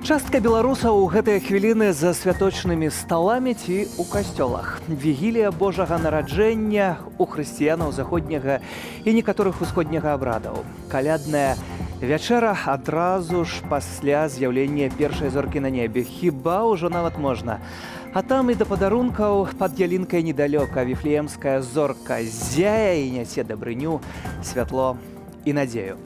Частка беларусаў у гэтыя хвіліны за святочнымі сталамі ці ў касцёлах. Вігілія Божага нараджэння у хрысціянаў заходняга і некаторых усходняга абрадаў. Калядная вячэра адразу ж пасля з'яўлення першай зоркі на небе. Хіба ўжо нават можна. А там і да падарункаў пад ялінкай недалёка віфлеемская зорка зяе і нясе дабрыню, святло і надзею.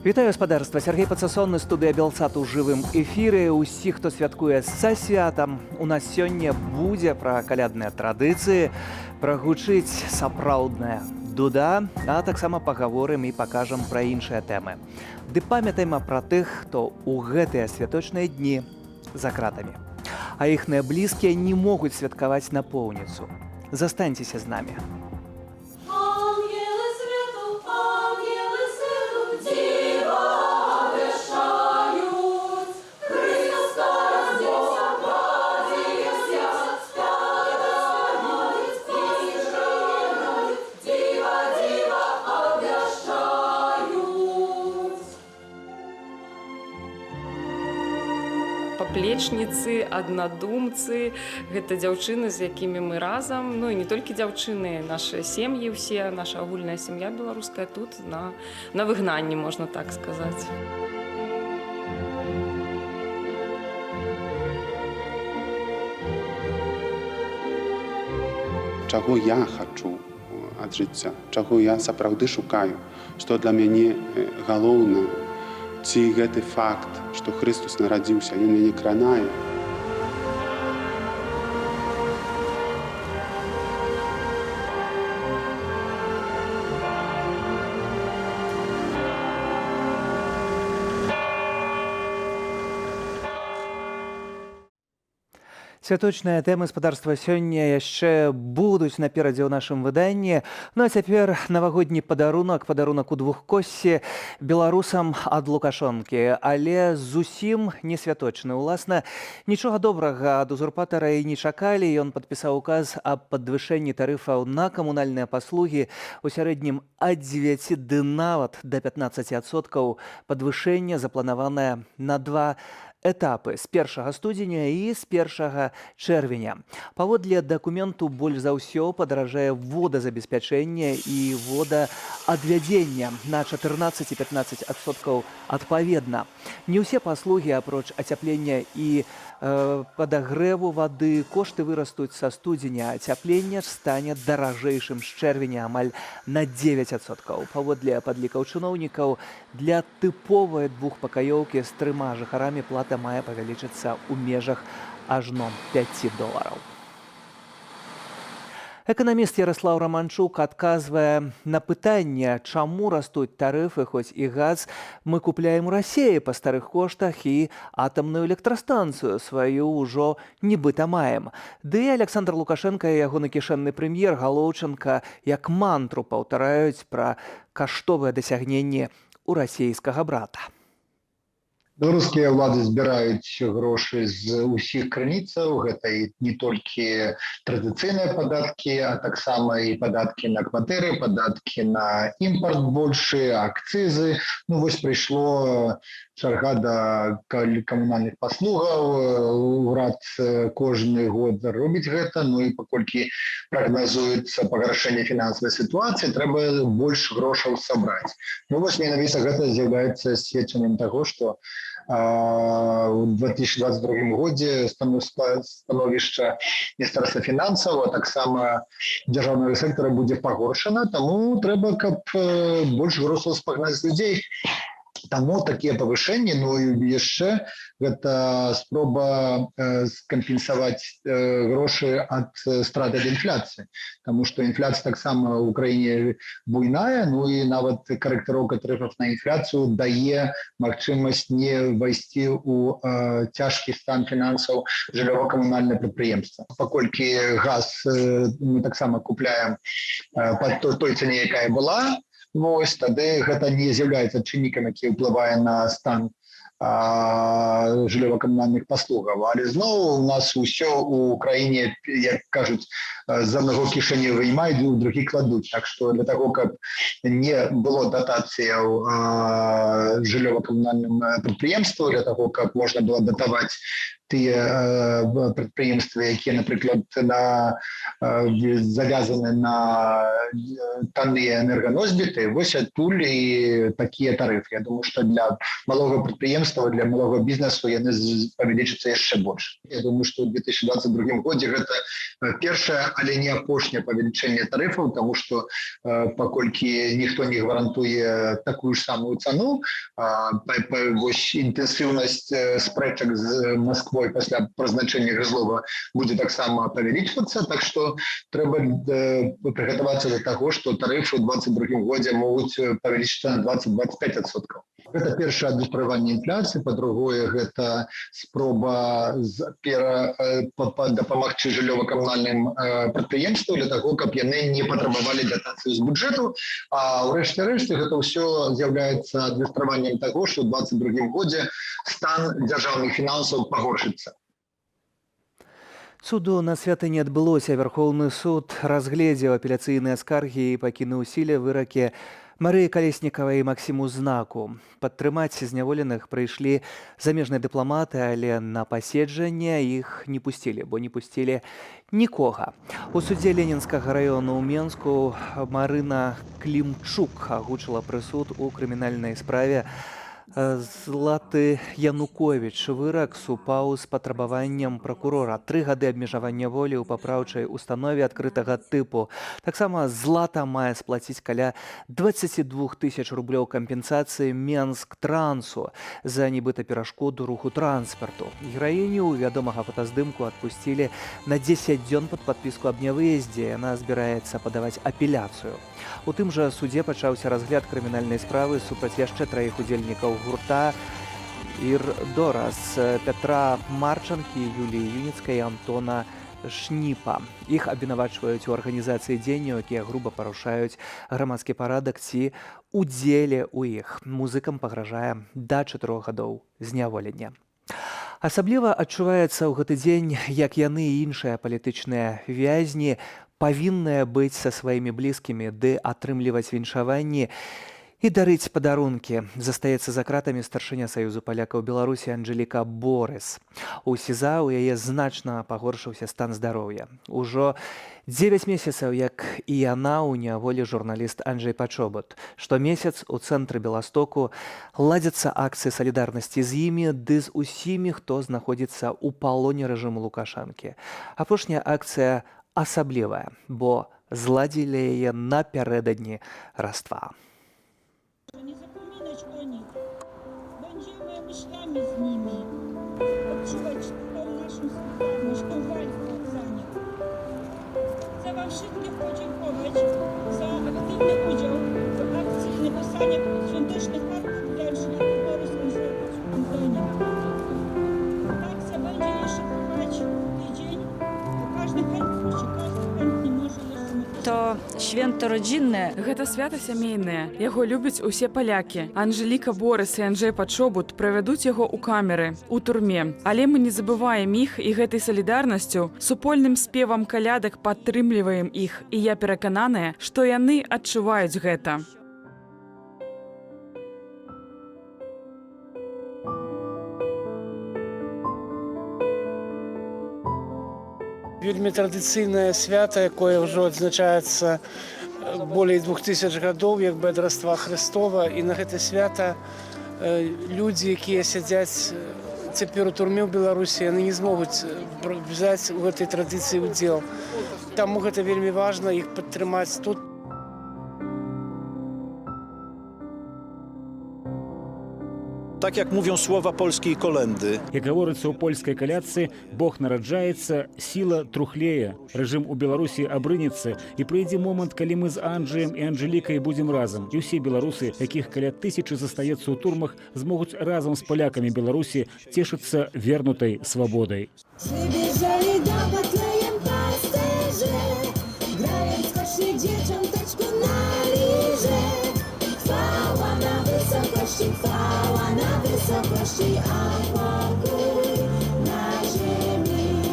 Вітаю гаспадарства, Сергей Пацасонны, студыя Белсат у жывым эфіры. Усіх, хто святкуе са святам, у нас сёння будзе пра калядныя традыцыі, прагучыць сапраўдная дуда, а таксама пагаворым і пакажам пра іншыя тэмы. Ды памятаем пра тых, хто ў гэтыя святочныя дні за кратамі. А іхныя блізкія не могуць святкаваць напоўніцу. Застаньцеся з намі. Паплечніцы, аднадумцы, гэта дзяўчыны, з якімі мы разам, ну і не толькі дзяўчыны, нашы сем'і ўсе, наша агульная сям'я беларуская тут на выгнанні, можна так сказаць. Чаго я хачу ад жыцця, чаго я сапраўды шукаю, што для мяне галоўнае. Ці гэты факт, што Хрыстус нарадзіўся, ён мяне кранае. Святочныя тэмы гаспадарства сёння яшчэ будуць наперадзе ў нашым выданні. Ну а цяпер навагодні падарунак у двухкосці беларусам ад Лукашонкі, але зусім не святочны. Уласна, нічога добрага ад узурпатара і не чакалі. Ён падпісаў указ аб падвышэнні тарыфаў на камунальныя паслугі у сярэднім ад 9 ды нават да 15%. Падвышэнне запланаванае на 2 этапы з 1 студзеня і з 1 чэрвеня. Паводле дакументу больш за ўсё падаражае водазабеспячэнне і водаадвядзення на 14 і 15% адпаведна. Не ўсе паслугі, апроч ацяплення і падагрэву вады, кошты вырастуць са студзеня. Ацяпленне ж стане даражэйшым з чэрвеня амаль на 9%. Паводле падлікаў чыноўнікаў, для тыповай двухпакаёўкі з 3 жыхарамі плата мае павялічыцца ў межах ажно $5. Эканаміст Ярослаў Раманчук адказвае на пытанне, чаму растуць тарыфы, хоць і газ мы купляем у Расіі па старых коштах і атамную электрастанцыю сваю ўжо нібыта маем. Ды Александр Лукашенко і ягоны кішэнны прэм'ер Галоўченка як мантру паўтараюць пра каштовыя дасягненні у расійскага брата. Беларускія ўлады збіраюць грошы з усіх крыніцаў. Гэта і не толькі традыцыйныя падаткі, а таксама і падаткі на кватэры, падаткі на імпарт большы, акцызы. Ну вось прыйшло чарга да камунальных паслугаў. Урад кожны год робіць гэта, ну і паколькі прагназуецца пагаршэнне фінансавай сітуацыі, трэба больш грошаў сабраць. Ну вось менавіта гэта з'яўляецца сведчаннем таго, што у 2022 годзе становішча міністэрства фінансаў, а таксама дзяржаўнага сектара будзе пагоршана, таму трэба, каб больш грошаў спагнаць з людзей. Таму такія павышэнні, ну і яшчэ гэта спроба скампенсаваць грошы ад страты ад інфляцыі. Таму што інфляцыя таксама ў краіне буйная, ну і нават карэктыроўка тарыфаў на інфляцыю дае магчымасць не ўвайсці ў цяжкі стан фінансаў жыллёва-камунальнае прадпрыемства. Паколькі газ мы таксама купляем па той цане, якая была, вось, тады гэта не з'яўляецца чыннікам, які ўплывае на стан жыллёва-камунальных паслугаў. Але зноў у нас усё у краіне, як кажуць, з аднаго кішэні выймаюць, у другі кладуць. Так што для таго, каб не было датацыяў жыллёва-камунальным прадпрыемствам, для таго, каб можна было датаваць тыя прадпрыемствы, якія, напрыклад, завязаны на танныя энерганосьбіты, вось адтуль і такія тарыфы. Я думаю, што для малога прадпрыемства, для малога бізнесу яны павялічацца яшчэ больш. Я думаю, што ў 2022 годзе гэта першае, але не апошняе павелічэнне тарыфаў, таму што паколькі ніхто не гарантуе такую ж самую цану, вось інтэнсіўнасць спрэчак з Масквой пасля прызначэння Грызлова будзе таксама павялічвацца, так што трэба прыгатавацца да таго, што тарыфы ў 2022 годзе могуць павялічыцца на 20-25%. Гэта першае адлюстраванне інфляцыі, па-другое, гэта спроба дапамагчы жыллёва-камунальным прадпрыемствам для таго, каб яны не патрабавалі датацыю з бюджэту, а ў рэшце гэта ўсё з'яўляецца адлюстраваннем таго, што ў 2022 годзе стан дзяржаўных фінансаў пагоршыцца. Суду на свята не адбылося. Вярхоўны суд разгледзеў апеляцыйныя скаргі і пакінуў у сіле выракі Марыі Калеснікавай і Максіму Знаку. Падтрымаць зняволеных прыйшлі замежныя дыпламаты, але на паседжанне іх не пусцілі, бо не пусцілі нікога. У судзе Ленінскага раёну ў Менску Марына Клімчук агучыла прысуд у крымінальнай справе Златы Януковіч. Вырак супаў з патрабаваннем пракурора. 3 гады абмежавання волі ў папраўчай установе адкрытага тыпу. Таксама Злата мае сплаціць каля 22 000 рублёў кампенсацыі Менск-трансу за нібыта перашкоду руху транспарту. Гераіню вядомага фотаздымку адпусцілі на 10 дзён пад падпіску аб нявыездзе. Яна збіраецца падаваць апеляцыю. У тым жа судзе пачаўся разгляд крымінальнай справы супраць яшчэ 3 удзельнікаў гурта Ір-Дорас, Петра Марчанкі, Юліі Юніцкай і Антона Шніпа. Іх абвінавачваюць у арганізацыі дзеянняў, якія груба парушаюць грамадскі парадак ці удзеле ў іх. Музыкам пагражае да 4 гадоў зняволення. Асабліва адчуваецца ў гэты дзень, як яны і іншыя палітычныя вязні павінныя быць са сваімі блізкімі ды атрымліваць віншаванні і дарыць падарункі. Застаецца за кратамі старшыня Саюзу палякаў Беларусі Анжэліка Борыс. У СІЗА ў яе значна пагоршыўся стан здароўя. Ужо 9 месяцаў, як і яна ў няволі журналіст Анджэй Пачобут. Штомесяц у цэнтры Беластоку ладзяцца акцыі салідарнасці з імі ды з усімі, хто знаходзіцца ў палоне рэжыму Лукашэнкі. Апошняя акцыя асаблівая, бо зладзілі яе напярэдадні Раства. Не запоминать, что они. Będziemy myślami z nimi. Odczuwać tą naszą solidarność, tą walkę za nich. Chcę wam wszystkim podziękować za aktywny udział w akcji napisania świątecznych kartów dla Angeliki Borys i Antoni. Ta akcja będzie jeszcze trwać tydzień. Każdy chętny może jeszcze napisać. To święto rodzinne. Гэта свята сямейнае. Яго любяць усе палякі. Анжэліка Борыс і Анджэй Пачобут правядуць яго ў камеры, у турме. Але мы не забываем іх і гэтай салідарнасцю, супольным спевам калядак падтрымліваем іх. І я перакананая, што яны адчуваюць гэта. Вельмі традыцыйнае свята, якое ўжо адзначаецца болей 2000 гадоў, як бы ад Раства Хрыстова. І на гэта свята людзі, якія сядзяць цяпер у турме ў Беларусі, яны не змогуць взяць у гэтай традыцыі ўдзел. Таму гэта вельмі важна іх падтрымаць тут. Tak jak mówią słowa polskiej kolendy. Як гаворыцца ў польскай калядцы, Бог нараджаецца, сіла трухлее, рэжым у Беларусі абрынецца, і прыйдзе момант, калі мы з Анджэем і Анжэлікай будзем разам. І ўсе беларусы, якіх каля 1000 застаецца ў турмах, змогуць разам з палякамі Беларусі цешыцца вернутай свабодай. Przybierzeli do Betlejem pasterze, grając skocznie dzieciąteczku na liże. Chwała na wysokości, chwała na wysokości. wysokości, a pokój na ziemi.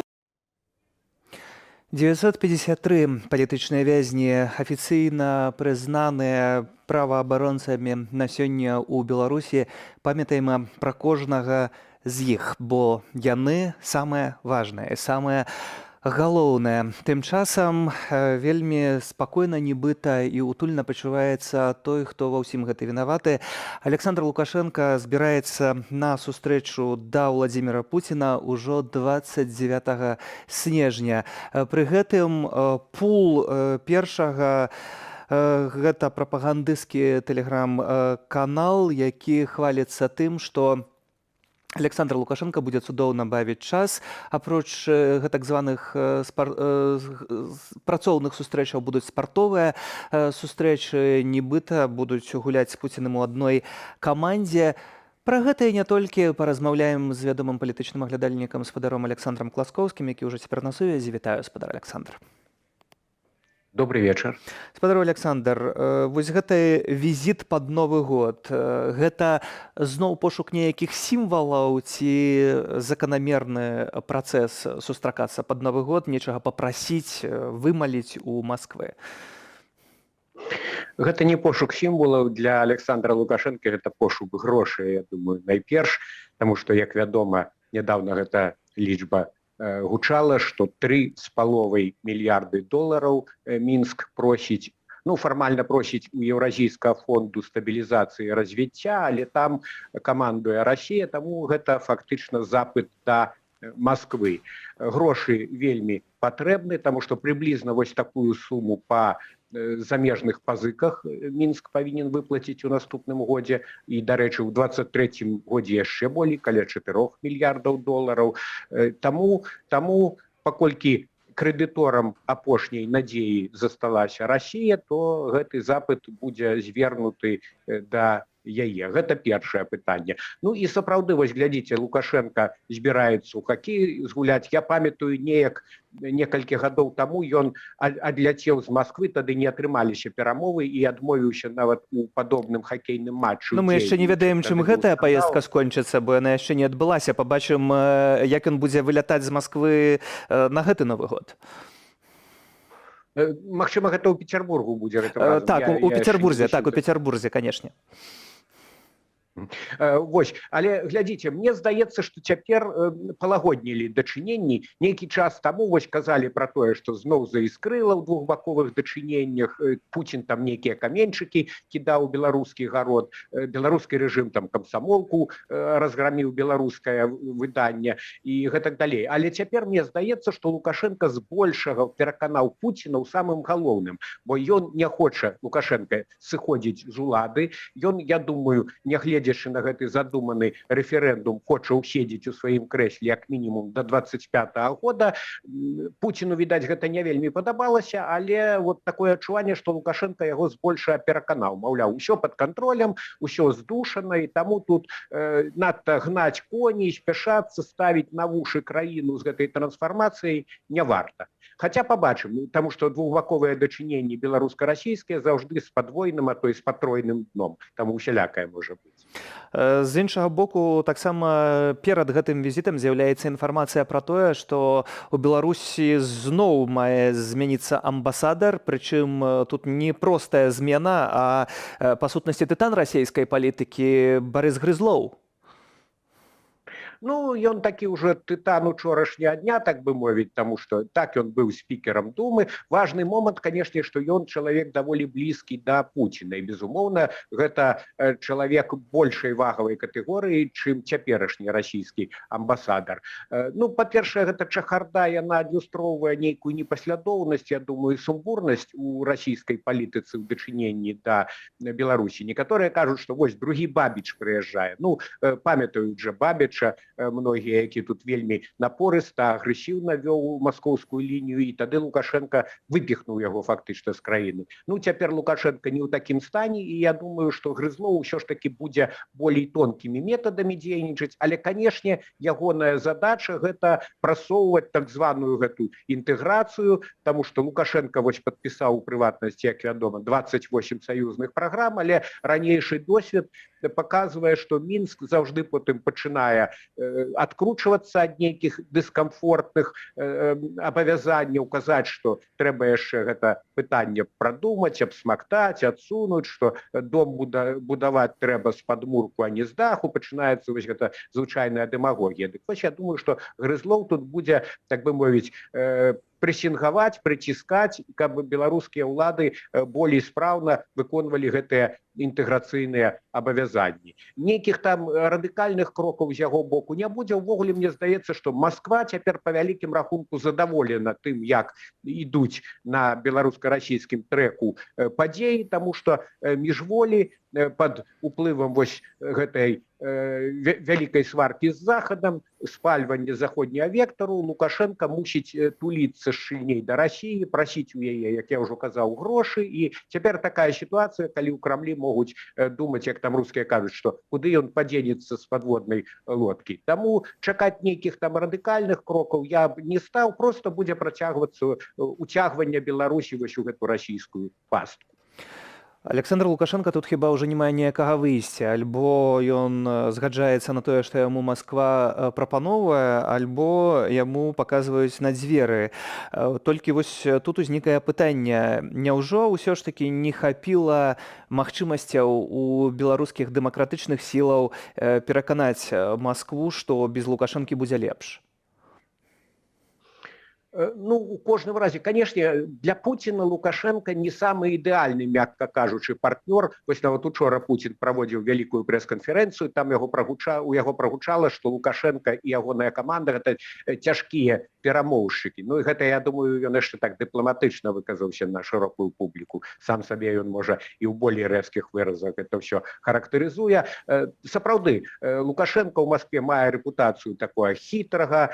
953 палітычныя вязні афіцыйна прызнаныя праваабаронцамі на сёння ў Беларусі. Памятаем пра кожнага з іх, бо яны самае важнае, самае галоўнае. Тым часам вельмі спакойна, нібыта і утульна пачуваецца той, хто ва ўсім гэта вінаваты. Александр Лукашенко збіраецца на сустрэчу да Владзіміра Пуціна ўжо 29 снежня. Пры гэтым пул першага гэта прапагандысцкі тэлеграм-канал, які хваліцца тым, што Александр Лукашенко будзе цудоўна бавіць час. Апроч гэтак званых працоўных сустрэчаў будуць спартовыя сустрэчы, нібыта будуць гуляць з Пуцінам у адной камандзе. Пра гэта і не толькі паразмаўляем з вядомым палітычным аглядальнікам спадаром Александром Класкоўскім, які ўжо цяпер на сувязі. Вітаю, спадар Александр. Добрый вечер. Спадар Александр, вось гэты візіт пад Новы год, гэта зноў пошук нейкіх сімвалаў ці заканамерны працэс сустракацца пад Новы год, нечага папрасіць, вымаліць у Масквы? Гэта не пошук сімвалаў для Александра Лукашенко, гэта пошук грошай, я думаю, найперш, таму што, як вядома, нядаўна гэта лічба гучала, што 3,5 мільярды долараў Мінск просіць, фармальна просіць у Еўразійскага фонду стабілізацыі і развіцця, але там камандуе Расія, таму гэта фактычна запыт да Масквы. Грошы вельмі патрэбны, таму што прыблізна вось такую суму па замежных пазыках Мінск павінен выплаціць у наступным годзе, і, дарэчы, у 23-м годзе яшчэ болей, каля 4 мільярдаў долараў. Таму, паколькі крэдыторам апошняй надзеі засталася Расія, то гэты запыт будзе звернуты да яе. Гэта першае пытанне. І сапраўды, вось глядзіце, Лукашенко збіраецца ў хакей згуляць. Я памятаю, некалькі гадоў таму ён адляцеў з Масквы, тады не атрымаліся перамовы і адмовіўся нават у падобным хакейным матчу. Мы яшчэ не ведаем, чым гэтая паездка скончыцца, бо яна яшчэ не адбылася. Пабачым, як ён будзе вылятаць з Масквы на гэты Новы год. Магчыма, гэта ў Петербургу будзе гэтым разам. Так, у Петербурзе, канешне. Вось, але глядзіце, мне здаецца, што цяпер палагоднілі дачыненні. Нейкі час таму вось казалі пра тое, што зноў заіскрыла ў двухбаковых дачыненнях, Пуцін там нейкія каменьчыкі кідаў беларускі гарод, беларускі рэжым там камсамолку разграміў беларускае выданне і гэтак далей. Але цяпер мне здаецца, што Лукашенко збольшага пераканаў Пуціна ў самым галоўным, бо ён не хоча, Лукашенко, сыходзіць з улады. Ён, я думаю, нягледзячы на гэты задуманы рэферэндум, хоча ўседзець у сваім крэсле як мінімум до 25-го года. Пуціну, відаць, гэта не вельмі падабалася, але вот такое адчуванне, што Лукашенко яго збольшага пераканаў. Маўляў, усё пад кантролем, усё здушана, і таму тут надта гнаць коней, спяшацца, ставіць на вушы краіну з гэтай трансфармацыяй не варта. Хаця пабачым, таму што двухбаковыя дачыненні беларуска-расійскія заўжды з падвойным, а то і з патройным дном. Таму усялякае можа быць. З іншага боку, таксама перад гэтым візітам з'яўляецца інфармацыя пра тое, што ў Беларусі зноў мае змяніцца амбасадар, прычым тут не простая змена, а па сутнасці тытан расійскай палітыкі Барыс Грызлоў. Ён такі ўжо тытан учорашняга дня, так бы мовіць, таму што так ён быў спікерам Думы. Важны момант, канешне, што ён чалавек даволі блізкі да Пуціна. І, безумоўна, гэта чалавек большай вагавай катэгорыі, чым цяперашні расійскі амбасадар. Па-першае, гэта чахарда, яна адлюстроўвае нейкую непаслядоўнасць, я думаю, сумбурнасць у расійскай палітыцы ў дачыненні да Беларусі. Некаторыя кажуць, што вось другі Бабіч прыязджае. Памятаюць жа Бабіча, многія, які тут вельмі напорыста, агрэсіўна вёў маскоўскую лінію, і тады Лукашенко выпіхнуў яго фактычна з краіны. Цяпер Лукашенко не ў такім стане, і я думаю, што Грызлоў ўсё ж такі будзе болей тонкімі метадамі дзейнічаць, але, канешне, ягоная задача гэта прасоўваць так званую гэту інтэграцыю, таму што Лукашенко вось падпісаў у прыватнасці, як вядома, 28 саюзных праграм, але ранейшы досвед показвае, што Мінск заўжды потым пачынае адкручвацца ад нейкіх дыскамфортных абавязанняў, казаць, што трэба яшчэ гэта пытанне прадумаць, абсмактаць, адсунуць, што дом будаваць трэба з падмурку, а не з даху, пачынаецца вось гэта звычайная дэмагогія. Дык вось я думаю, што Грызлоў тут будзе, так бы мовіць, прэсінгаваць, прыціскаць, каб беларускія ўлады болей спраўна выконвалі гэтыя інтэграцыйныя абавязанні. Нейкіх там радыкальных крокаў з яго боку не будзе. Увогуле, мне здаецца, што Масква цяпер па вялікім рахунку задаволена тым, як ідуць на беларуска-расійскім трэку падзеі, таму што міжволі пад уплывам вось гэтай вялікай сваркі з Захадам, спальвання заходняга вектару, Лукашенко мусіць туліцца шчыльней да Расіі, прасіць у яе, як я ўжо казаў, грошы. І цяпер такая сітуацыя, калі ў Крамлі могуць думаць, як там рускія кажуць, што куды ён падзенецца з падводнай лодкі. Таму чакаць нейкіх там радыкальных крокаў я б не стаў, проста будзе працягвацца уцягванне Беларусі вось у гэту расійскую пастку. Александр Лукашенко тут хіба ўжо не мае ніякага выйсця, альбо ён згаджаецца на тое, што яму Масква прапановвае, альбо яму паказваюць на дзверы. Толькі вось тут узнікае пытанне, няўжо ўсё ж такі не хапіла магчымасцяў у беларускіх дэмакратычных сілаў пераканаць Маскву, што без Лукашэнкі будзе лепш? Ну, у кожным разе, канешне, для Пуціна Лукашенко не самы ідэальны, мякка кажучы, партнёр. Вось нават учора Пуцін праводзіў вялікую прэс-канферэнцыю, там у яго прагучала, што Лукашенко і ягоная каманда гэта цяжкія перамоўшчыкі. Ну і гэта, я думаю, ён яшчэ так дыпламатычна выказаўся на шырокую публіку. Сам сабе ён можа і ў болей рэзкіх выразах гэта ўсё характарызуе. Сапраўды, Лукашенко ў Маскве мае рэпутацыю такога хітрага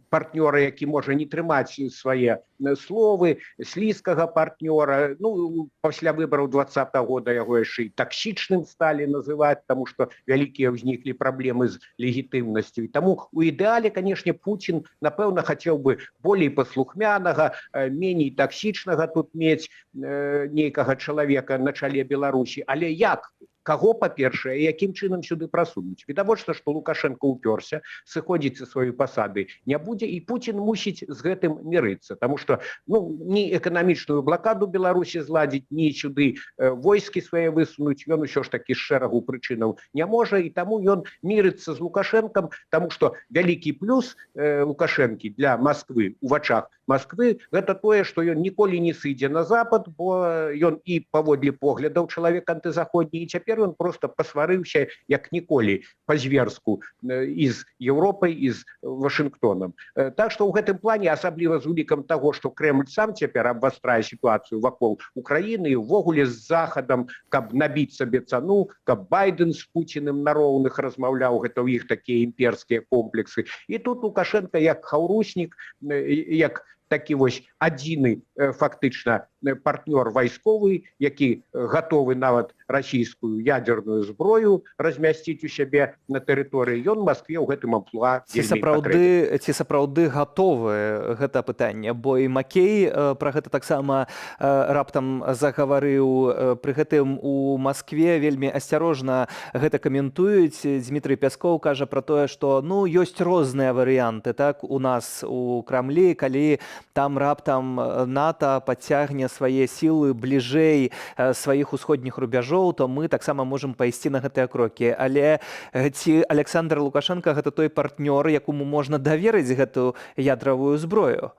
партнёра, які можа не трымаць свае словы, слізкага партнёра. Ну, пасля выбараў 2020 года яго яшчэ і таксічным сталі называць, таму што вялікія ўзніклі праблемы з легітымнасцю. І таму у ідэале, канешне, Пуцін, напэўна, хацеў бы болей паслухмянага, меней таксічнага тут мець нейкага чалавека на чале Беларусі. Але як? Каго, па-першае, і якім чынам сюды прасунуць? Відавочна, што Лукашенко ўпёрся, сыходзіць са сваёй пасады не будзе, і Пуцін мусіць з гэтым мірыцца, таму што ні эканамічную блакаду Беларусі зладзіць, ні сюды войскі свае высунуць ён усё ж такі з шэрагу прычынаў не можа, і таму ён мірыцца з Лукашэнкам, таму што вялікі плюс Лукашэнкі для Масквы у вачах Масквы гэта тое, што ён ніколі не сыдзе на запад, бо ён і паводле поглядаў чалавек антызаходні, і цяпер ён проста пасварыўся як ніколі па-зверску і з Еўропай, і з Вашынгтонам. Так што ў гэтым плане, асабліва з улікам таго, што Крэмль сам цяпер абвастрае сітуацыю вакол Украіны і ўвогуле з Захадам, каб набіць сабе цану, каб Байден з Пуціным на роўных размаўляў, гэта ў іх такія імперскія комплексы. І тут Лукашенко як хаўруснік, як такі вось адзіны фактычна партнёр вайсковы, які гатовы нават расійскую ядерную зброю размясціць у сябе на тэрыторыі. Ён Маскве ў гэтым амплуа вельмі патрэбны. Ці сапраўды гатовы гэта пытанне, бо і Макей пра гэта таксама раптам загаварыў. Пры гэтым у Маскве вельмі асцярожна гэта каментуюць. Дмітрый Пяскоў кажа пра тое, што ёсць розныя варыянты, так, у нас у Крамлі, калі там раптам НАТО падцягне свае сілы бліжэй сваіх усходніх рубяжоў, то мы таксама можам пайсці на гэтыя крокі. Але ці Александр Лукашенко гэта той партнёр, якому можна даверыць гэту ядравую зброю?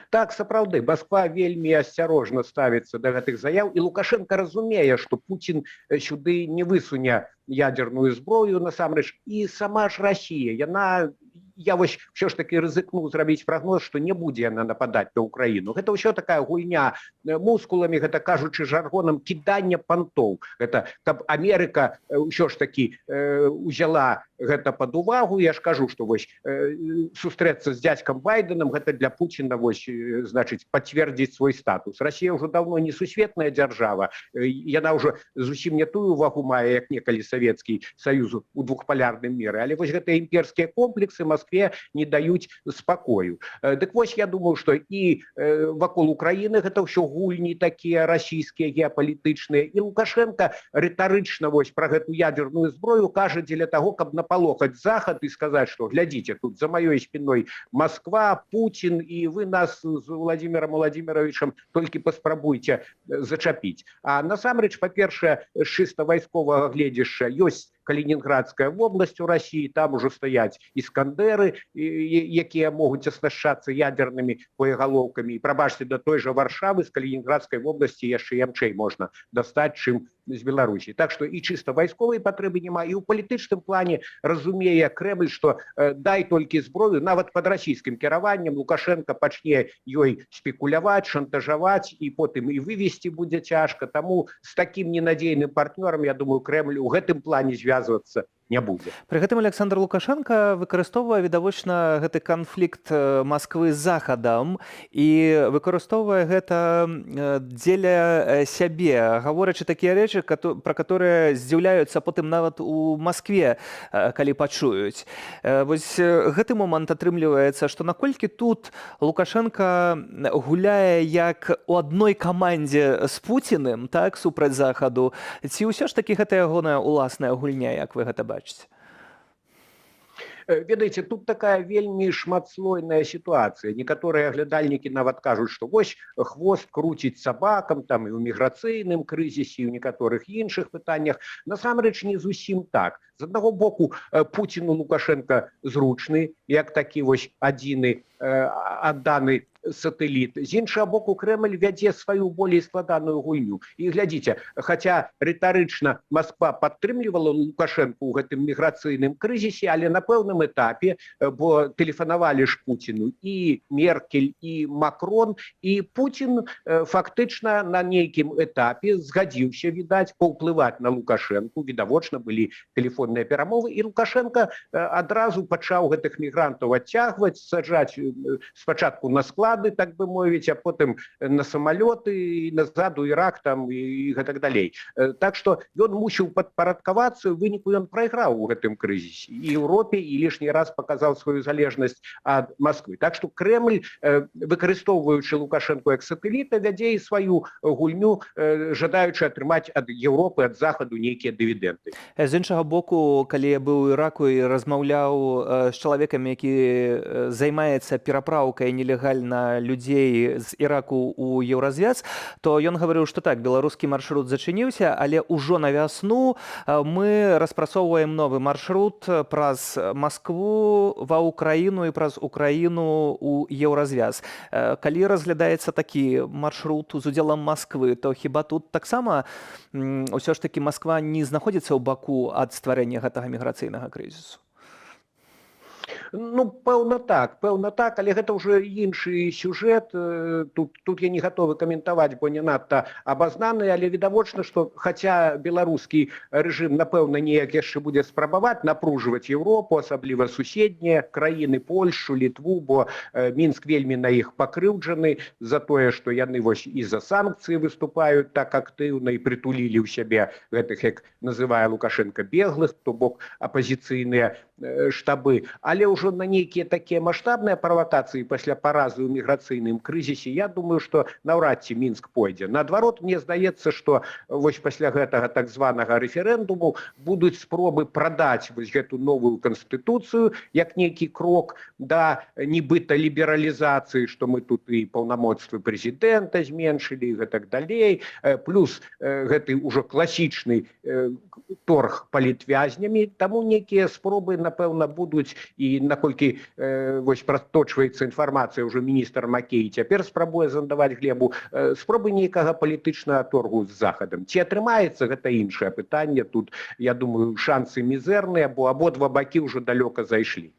Так, сапраўды, Масква вельмі асцярожна ставіцца да гэтых заяў, і Лукашенко разумее, што Пуцін сюды не высуне ядерную зброю насамрэч, і сама ж Расія, я вось ўсё ж такі рызыкну зрабіць прагноз, што не будзе яна нападаць на Украіну. Гэта ўсё такая гульня мускуламі, гэта, кажучы жаргонам, кіданне пантоў. Гэта каб Амерыка ўсё ж такі узяла гэта пад увагу. Я ж кажу, што вось сустрэцца з дзядзькам Байденам гэта для Пуціна вось значыць пацвердзіць свой статус. Расія ўжо даўно не сусветная дзяржава, яна ўжо зусім не тую вагу мае, як некалі Савецкі Саюз у двухпалярным міры, але вось гэтыя імперскія комплексы Маскве не даюць спакою. Дык вось я думаю, што і вакол Украіны гэта ўсё гульні такія расійскія геапалітычныя, і Лукашенко рытарычна вось пра гэту ядерную зброю кажа дзеля таго, каб напалохаць Захад і сказаць, што глядзіце, тут за маёй спиной Москва, Путин, і вы нас з Владимиром Владимировичем толькі паспрабуйце зачапіць. А насамрэч, па-першае, з чыста вайсковага гледзяшча ёсць Калининградская область у России, там уже стоять Искандеры, якія могуць аснашчацца ядерными боеголовками. И прабачьте, до той же Варшавы з Калининградской области яшчэ ямчэй можна дастаць, чым з Беларусі. Так что і чыста вайсковай патрэбы няма, і ў палітычным плане разумее Кремль, што дай толькі зброю, нават под расійскім кіраваннем Лукашенко пачне ёй спекуляваць, шантажаваць, і потым і вывесці будзе цяжка. Таму з таким ненадзейным партнёрам, я думаю, Кремль у гэтым плане звязвацца не будзе. Пры гэтым Александр Лукашенко выкарыстоўвае відавочна гэты канфлікт Масквы з Захадам і выкарыстоўвае гэта дзеля сябе, гаворачы такія рэчы, пра которые здзіўляюцца потым нават у Маскве, калі пачуюць. Вось гэты момант атрымліваецца, што наколькі тут Лукашенко гуляе як у адной камандзе з Пуціным, так, супраць Захаду, ці ўсё ж такі гэта ягоная уласная гульня, як вы гэта бачыце? Ведаеце, тут такая вельмі шматслойная сітуацыя. Некаторыя аглядальнікі нават кажуць, што вось хвост круціць сабакам, там і ў міграцыйным крызісе, і ў некаторых іншых пытаннях. Насамрэч не зусім так. З аднаго боку, Пуціну Лукашенко зручны, як такі вось адзіны адданы сателліт. З іншага боку, Кремль вядзе сваю болей складаную гульню. І глядзіце, хаця рытарычна Москва падтрымлівала Лукашенко ў гэтым міграцыйным крызісе, але на пэўным этапе, бо тэлефанавалі ж Пуціну і Меркель, і Макрон, і Путін фактычна на нейкім этапе згадзіўся, відаць, паўплываць на Лукашенко. Відавочна былі тэлефонныя перамовы, і Лукашенко адразу пачаў гэтых мігрантаў адцягваць, саджаць спачатку на склад, так бы мовіць, а потым на самалёты і назад у Ірак там і гэтак далей. Так што ён мусіў падпарадкавацца, у выніку ён прайграў у гэтым крызісе і Еўропе, і лішні раз паказаў сваю залежнасць ад Масквы. Так што Кремль, выкарыстоўваючы Лукашенко як сатэліта, вядзе і сваю гульню, жадаючы атрымаць ад Еўропы, ад Захаду нейкія дывідэнды. З іншага боку, калі я быў у Іраку і размаўляў з чалавекам, які займаецца перапраўкай нелегальна людзей з Іраку ў Еўразвяз, то ён гаварыў, што так, беларускі маршрут зачыніўся, але ўжо на вясну мы распрацоўваем новы маршрут праз Маскву ва Украіну і праз Украіну ў Еўразвяз. Калі разглядаецца такі маршрут з удзелам Масквы, то хіба тут таксама ўсё ж такі Масква не знаходзіцца ў баку ад стварэння гэтага міграцыйнага крызісу? Ну, пэўна так, але гэта ўжо іншы сюжэт. Тут я не гатовы каментаваць, бо не надта абазнаны, але відавочна, што хаця беларускі рэжым, напэўна, неяк яшчэ будзе спрабаваць напружваць Еўропу, асабліва суседнія краіны, Польшу, Літву, бо Мінск вельмі на іх пакрыўджаны за тое, што яны вось і за санкцыі выступаюць так актыўна і прытулілі ў сябе гэтых, як называе Лукашенко, беглых, то бок апазіцыйныя штабы. Але ўжо на нейкія такія маштабныя правакацыі пасля паразы ў міграцыйным крызісе, я думаю, што наўрад ці Мінск пойдзе. Наадварот, мне здаецца, што вось пасля гэтага так званага рэферэндуму будуць спробы прадаць вось гэту новую канстытуцыю як нейкі крок да нібыта лібералізацыі, што мы тут і паўнамоцтвы прэзідэнта зменшылі і гэтак далей, плюс гэты ўжо класічны торг палітвязнямі, таму нейкія спробы, напэўна, будуць, і наколькі вось праточваецца інфармацыя, ўжо міністр Макей цяпер спрабуе зандаваць глебу, спробы нейкага палітычнага торгу з Захадам. Ці атрымаецца, гэта іншае пытанне. Тут, я думаю, шансы мізэрныя, бо абодва бакі ўжо далёка зайшлі.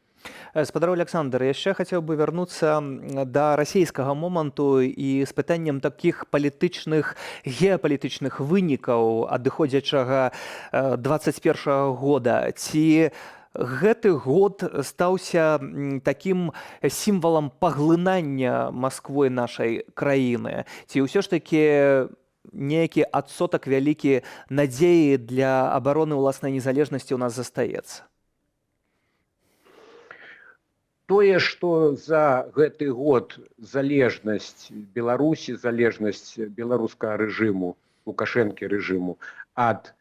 Спадар Александр, яшчэ хацеў бы вярнуцца да расійскага моманту і з пытаннем такіх палітычных, геапалітычных вынікаў адыходзячага 21 года. Ці Гэты год стаўся такім сімвалам паглынання Масквой нашай краіны. Ці ўсё ж такі нейкі адсотак вялікі надзеі для абароны ўласнай незалежнасці ў нас застаецца? Тое, што за гэты год залежнасць Беларусі, залежнасць беларускага рэжыму, Лукашэнкі рэжыму ад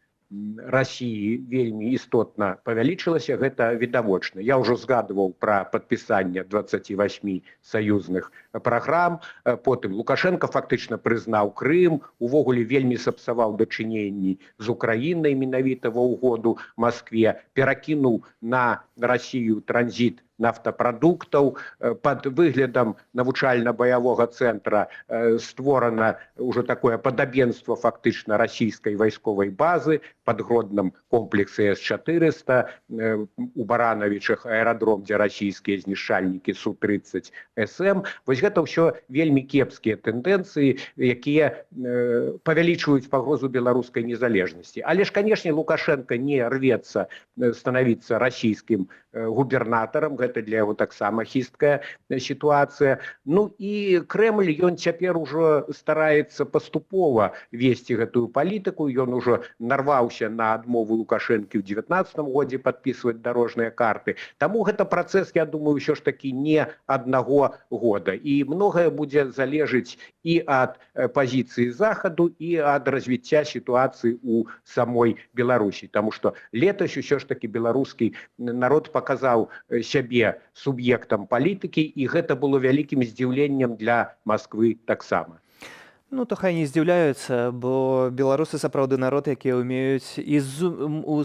Расіі вельмі істотна павялічылася, гэта відавочна. Я ўжо згадваў пра падпісанне 28 саюзных праграм, потым Лукашенко фактычна прызнаў Крым, увогуле вельмі сапсаваў дачыненні з Украінай менавіта ва ўгоду Маскве, перакінуў на Расію транзіт нафтапрадуктаў, пад выглядам навучальна-баявога цэнтра створана ўжо такое падабенства фактычна расійскай вайсковай базы пад Гродным комплексе С-400, у Баранавічах аэрадром, дзе расійскія знішчальнікі Су-30 СМ. Вось гэта ўсё вельмі кепскія тэндэнцыі, якія павялічваюць пагрозу беларускай незалежнасці. Але ж, канешне, Лукашенко не рвецца станавіцца расійскім губернатарам, гэта для яго таксама хісткая сітуацыя. Ну і Крэмль, ён цяпер ужо стараецца паступова весці гэтую палітыку, ён ужо нарваўся на адмову Лукашэнкі ў 19 годзе падпісваць дарожныя карты. Таму гэта працэс, я думаю, ўсё ж такі не аднаго года. І многае будзе залежыць і ад пазіцыі Захаду, і ад развіцця сітуацыі ў самой Беларусі. Таму што летась усё ж такі беларускі народ паказаў сябе суб'ектам палітыкі, і гэта было вялікім здзіўленнем для Масквы таксама. Ну, то хай не здзіўляюцца, бо беларусы сапраўды народ, якія ўмеюць і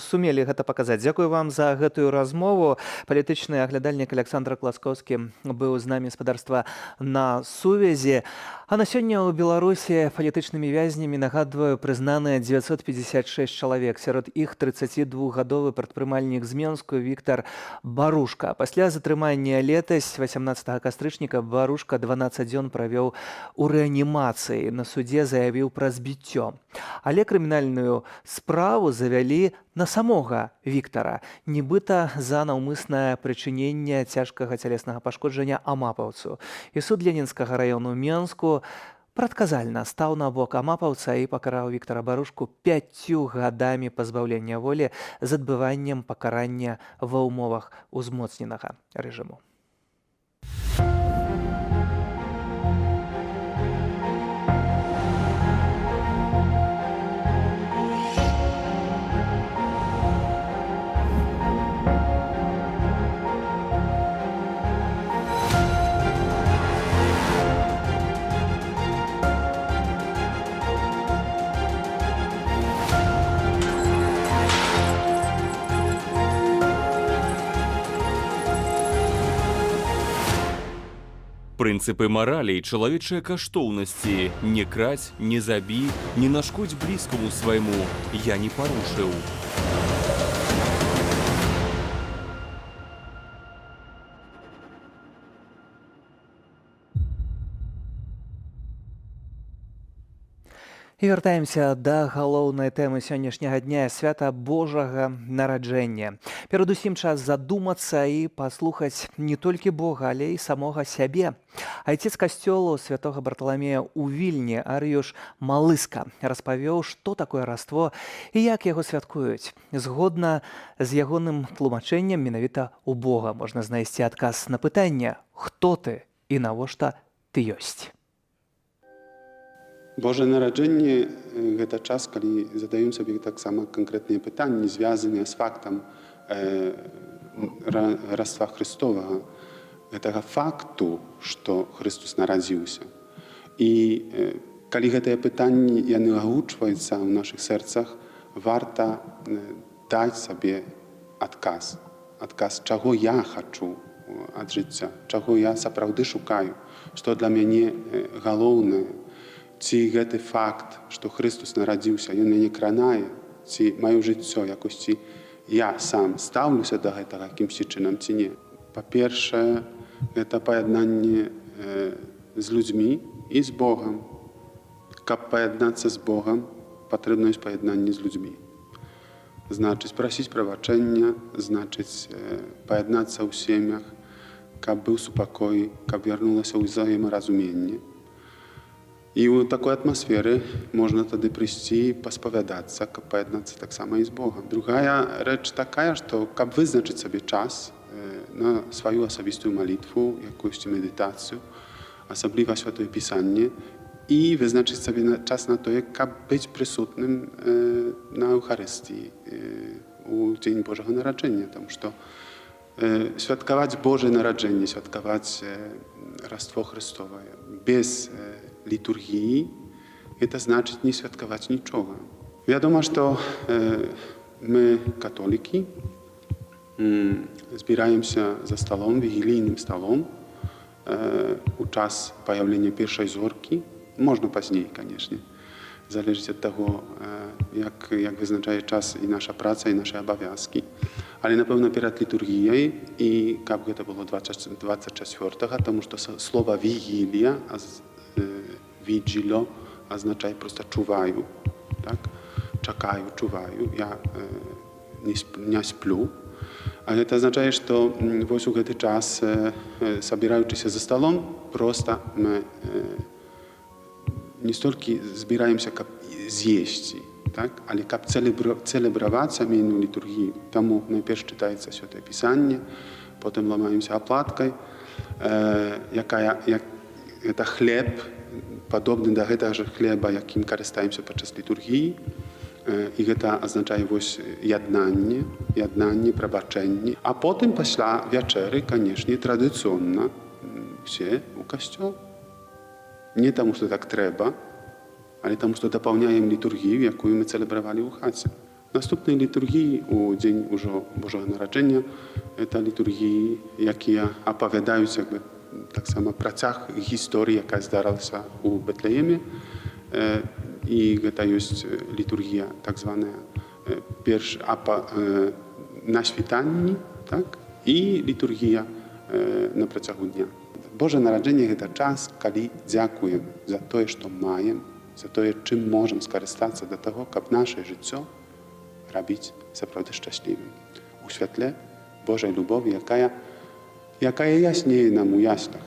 сумелі гэта паказаць. Дзякую вам за гэтую размову. Палітычны аглядальнік Александр Класкоўскі быў з намі спадарства на сувязі. А на сёння ў Беларусі палітычнымі вязнямі, нагадваю, прызнаныя 956 чалавек. Сярод іх 32гадовы прадпрымальнік з Менску Віктар Барушка. Пасля затрымання летась 18 кастрычніка Барушка 12 дзён правёў у рэанімацыі. На судзе заявіў пра збіццё. Але крымінальную справу завялі на самога Віктара, нібыта за наўмыснае прычыненне цяжкага цялеснага пашкоджання амапаўцу. І суд Ленінскага раёну Менску прадказальна стаў на бок амапаўца і пакараў Віктара Барушку 5 гадамі пазбаўлення волі з адбываннем пакарання ва ўмовах узмоцненага рэжыму. Прынцыпы маралі і чалавечыя каштоўнасці: не краць, не забі, не нашкодзь блізкаму свайму я не парушыў. І вяртаемся да галоўнай тэмы сённяшняга дня — свята Божага нараджэння. Перадусім час задумацца і паслухаць не толькі Бога, але і самога сябе. Айцец касцёлу святога Барталамея ў Вільні Арыюш Малыска распавёў, што такое раство і як яго святкуюць. Згодна з ягоным тлумачэннем, менавіта ў Бога можна знайсці адказ на пытанне: хто ты і навошта ты ёсць? Божае нараджэнне – гэта час, калі задаем сабе таксама канкрэтныя пытанні, звязаныя з фактам раства Христовага, гэтага факту, што Христос нарадзіўся. І калі гэтыя пытанні яны агучваюцца ў нашых сэрцах, варта даць сабе адказ. Адказ, чаго я хачу ад жыцця, чаго я сапраўды шукаю, што для мяне галоўнае. Ці гэты факт, што Христос нарадзіўся, ён мяне кранае, ці маё жыццё якосці я сам стаўлюся да гэтага якімсьці чынам ці не. Па-першае, гэта паяднанне з людзьмі і з Богам. Каб паяднацца з Богам, патрэбна ёсць паяднанне з людзьмі. значыць прасіць прабачэння, значыць паяднацца ў сем'ях, каб быў супакой, каб вярнулася ўзаемаразуменне. І ў такой атмасферы можна тады прыйсці, паспавядацца, каб паяднацца таксама і з Богам. Другая рэч такая, што каб вызначыць сабе час на сваю асабістую малітву, якуюсь медытацыю, асабліва святое пісанне, і вызначыць сабе час на тое, каб быць прысутным на Еўхарыстыі у дзень Божага нараджэння, таму што святкаваць Божае нараджэнне, святкаваць Раство Христовае без літургіі, гэта значыць не святкаваць нічога. Вядома, што мы, католікі, збіраемся за сталом, вігілійным сталом у час паяўлення першай зоркі, можна пазней, канешне, залежыць ад таго, як вызначае час і наша праца, і нашы абавязкі. Але, напэўна, перад літургіяй, і каб гэта было 24-го, таму што слова «вігілія», «віджіло» азначае проста «чуваю», так? Чакаю, чуваю, я не сплю. А гэта азначае, што вось у гэты час, сабіраючыся за сталом, проста мы не столькі збіраемся, каб з'есці, так? Але каб цэлебраваць сямейную літургію. Таму найперш чытаецца Святое Пісанне, потым ламаемся аплаткай, гэта хлеб, падобны да гэтага ж хлеба, якім карыстаемся падчас літургіі. І гэта азначае вось яднанне, прабачэнне. А потым пасля вячэры, канешне, традыцыйна усе ў касцёл. Не таму, што так трэба, але таму, што дапаўняем літургію, якую мы цэлебравалі ў хаце. Наступнай літургіі у дзень ужо Божага нараджэння гэта літургіі, якія апавядаюць таксама працяг гісторыі, якая здаралася ў Бэтлееме. І гэта ёсць літургія так званая на світанні, так? І літургія на працягу дня. Божае нараджэнне гэта час, калі дзякуем за тое, што маем, за тое, чым можам скарыстацца да таго, каб наша жыццё рабіць сапраўды шчаслівым. У святле Божай любові, якая яснее нам у яслях,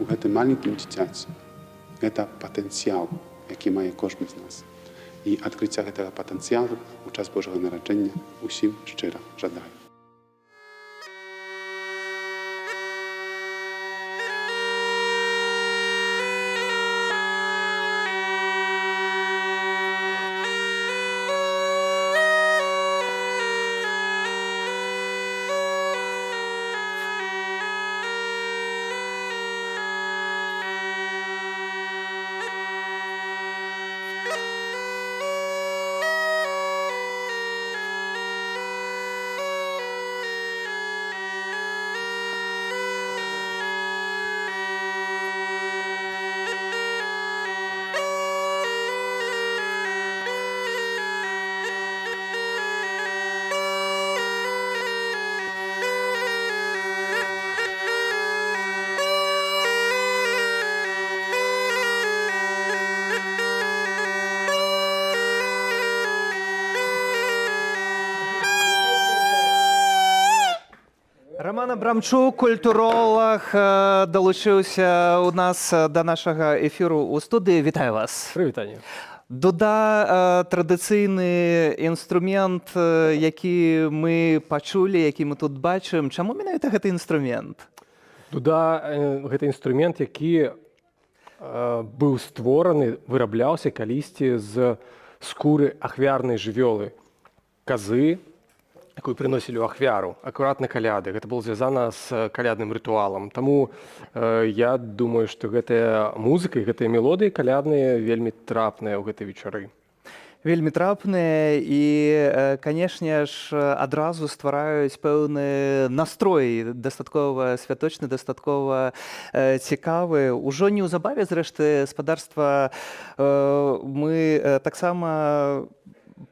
у гэтым маленькім дзіцяці. Гэта патэнцыял, які мае кожны з нас. І адкрыцця гэтага патэнцыялу ў час Божага нараджэння усім шчыра жадаю. Роман Абрамчук, культуролог, долучыўся у нас да нашага эфіру ў студыі. Вітаю вас. Прывітанне. Дуда традыцыйны інструмент, які мы пачулі, які мы тут бачым. Чаму менавіта гэты інструмент? Дуда гэта інструмент, які быў створаны, вырабляўся калісьці з скуры ахвярнай жывёлы, казы, якую прыносілі ў ахвяру, акуратна каляды. Гэта было звязана з калядным рытуалам. Таму я думаю, што гэтая музыка і гэтыя мелодыі калядныя вельмі трапныя ў гэтай вечары. Вельмі трапныя і, канешне ж, адразу ствараюць пэўны настрой, дастаткова святочны, дастаткова цікавы. Ужо неўзабаве, зрэшты, спадарства, мы таксама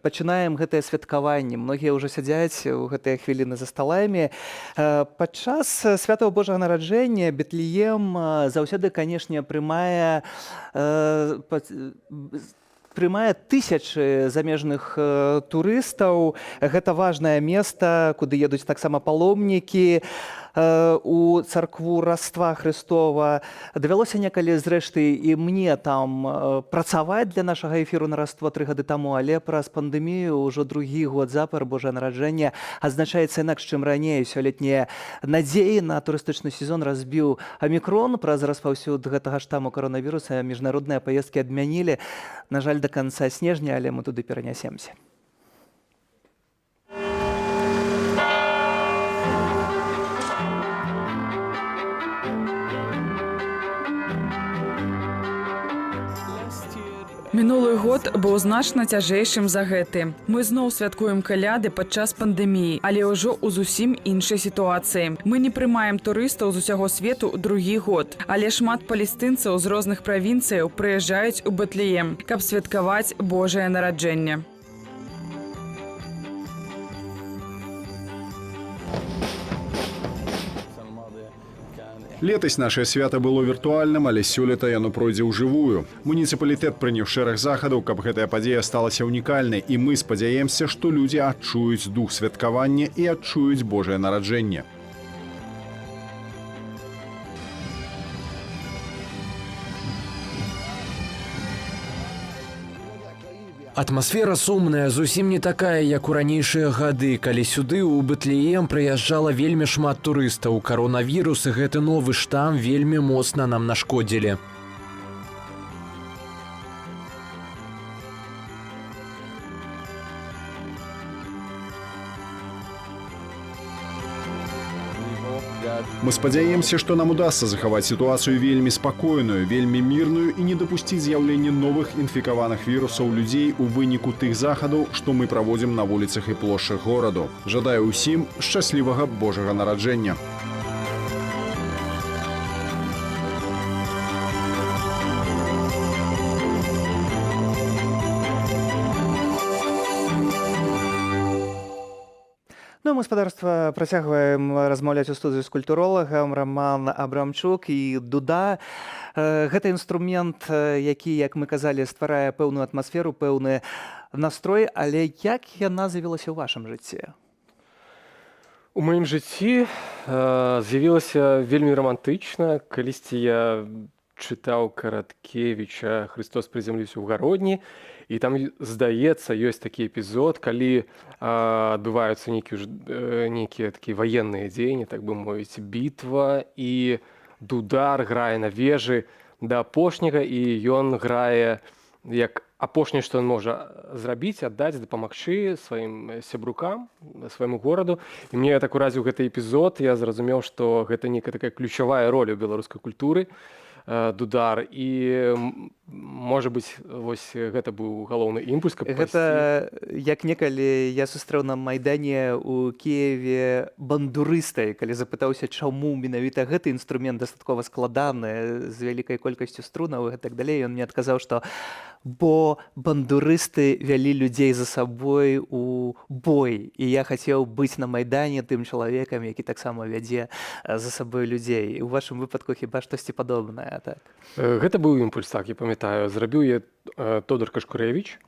пачынаем гэтае святкаванне. Многія ўжо сядзяць у гэтыя хвіліны за сталамі. Падчас святого Божага нараджэння Бетлеем заўсёды, канешне, прымае прымае тысячы замежных турыстаў. Гэта важнае месца, куды едуць таксама паломнікі у царкву Раства Христова. Давялося некалі, зрэшты, і мне там працаваць для нашага эфіру на Раство 3 гады таму, але праз пандэмію ўжо другі год запар Божае нараджэнне адзначаецца інакш, чым раней. Сёлетнія надзеі на турыстычны сезон разбіў амікрон. Праз распаўсюд гэтага штаму каронавіруса міжнародныя паездкі адмянілі. На жаль, да канца снежня, але мы туды перанясемся. Мінулы год быў значна цяжэйшым за гэты. Мы зноў святкуем каляды падчас пандэміі, але ўжо ў зусім іншай сітуацыі. Мы не прымаем турыстаў з усяго свету другі год, але шмат палестынцаў з розных правінцыяў прыязджаюць у Бэтлеем, каб святкаваць Божае нараджэнне. Летась наше свята было віртуальным, але сёлета яно пройдзе ўжывую. Муніцыпалітэт прыняў шэраг захадаў, каб гэтая падзея сталася унікальнай, і мы спадзяемся, што людзі адчуюць дух святкавання і адчуюць Божае нараджэнне. Атмасфера сумная, зусім не такая, як у ранейшыя гады, калі сюды ў Бэтлеем прыязджала вельмі шмат турыстаў. Каронавірус і гэты новы штам вельмі моцна нам нашкодзілі. Мы спадзяемся, што нам удасца захаваць сітуацыю вельмі спакойную, вельмі мірную і не дапусціць з'яўлення новых інфікаваных вірусаў людзей у выніку тых захадаў, што мы праводзім на вуліцах і плошчах гораду. Жадаю ўсім шчаслівага Божага нараджэння. Ну, мы, спадарства, працягваем размаўляць у студыі з культуролагам Роман Абрамчук і Дуда. Гэта інструмент, які, як мы казалі, стварае пэўную атмасферу, пэўны настрой, але як яна з'явілася ў вашым жыцці? У маім жыцці з'явілася вельмі рамантычна. Калісьці я чытаў Караткевіча «Христос прызямліўся ў гародні», і там, здаецца, ёсць такі эпізод, калі адбываюцца нейкія такія ваенныя дзеянні, так бы мовіць, бітва, і Дудар грае на вежы да апошняга, і ён грае як апошняе, што ён можа зрабіць, аддаць, дапамагчы сваім сябрукам, свайму гораду. І мне так уразіў гэты эпізод, я зразумеў, што гэта нейкая такая ключавая роля ў беларускай культуры, Дудар, і, можа быць, вось гэта быў галоўны імпульс, каб пайсці. Гэта як некалі я сустрэў на Майдане ў Кіеве бандурыста, калі запытаўся, чаму менавіта гэты інструмент дастаткова складаны, з вялікай колькасцю струнаў і так далей. Ён мне адказаў, што бо бандурысты вялі людзей за сабой у бой, і я хацеў быць на Майдане тым чалавекам, які таксама вядзе за сабой людзей. У вашым выпадку хіба штосьці падобнае, так? Гэта быў імпульс, так, я памятаю. Зрабіў я Тодар Кашкурэвіч,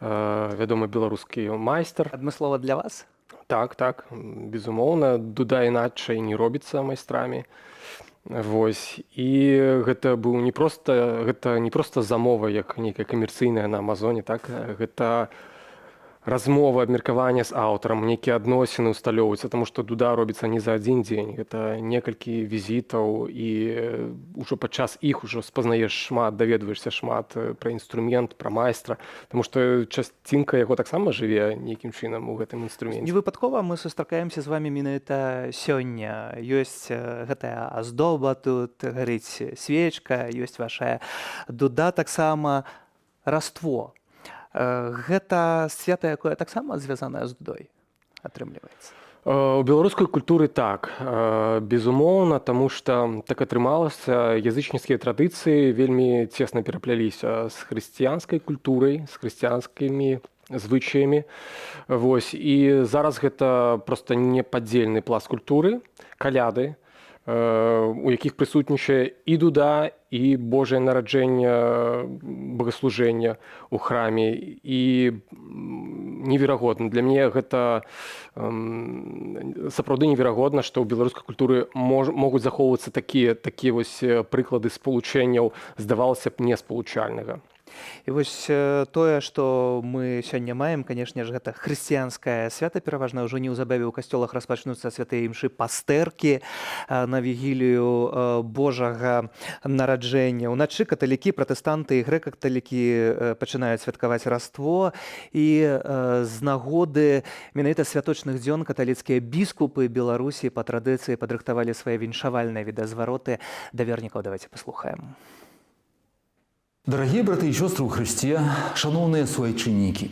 вядомы беларускі майстар. Адмыслова для вас? Так, безумоўна. Дуда іначай не робіцца майстрамі. Вось. І гэта быў не проста замова, як нейкая камерцыйная на Амазоне, так? Гэта размова, абмеркаванне з аўтарам, нейкія адносіны ўсталёўваюцца, таму што Дуда робіцца не за адзін дзень. Гэта некалькі візітаў, і ўжо падчас іх ужо спазнаеш шмат, даведваешся шмат пра інструмент, пра майстра, таму што часцінка яго таксама жыве нейкім чынам у гэтым інструменце. Невыпадкова мы сустракаемся з вамі менавіта сёння. Ёсць гэтая аздоба, тут гарыць свечка, ёсць вашая Дуда, таксама Раство. Гэта свята, якое таксама звязанае з Дудой, атрымліваецца? У беларускай культуры так, безумоўна, таму што так атрымалася, язычніцкія традыцыі вельмі цесна перапляліся з хрысціянскай культурай, з хрысціянскімі звычаямі. Вось. І зараз гэта проста непадзельны пласт культуры, каляды, у якіх прысутнічае і дуда, і Божае нараджэнне, богаслужэння ў храме. І неверагодна. Для мяне гэта сапраўды неверагодна, што ў беларускай культуры могуць захоўвацца такія вось прыклады спалучэнняў, здавалася б, неспалучальнага. І вось тое, што мы сёння маем, канешне ж, гэта хрысціянскае свята пераважна. Ўжо неўзабаве ў касцёлах распачнуцца святыя імшы пастэркі на вігілію Божага нараджэння. Уначы каталікі, пратэстанты і грэка-каталікі пачынаюць святкаваць Раство. І з нагоды менавіта святочных дзён каталіцкія біскупы Беларусі па традыцыі падрыхтавалі свае віншавальныя відэазвароты да вернікаў. Давайте паслухаем. Дорогие браты и сестры у Христе, шановные суайчыннікі,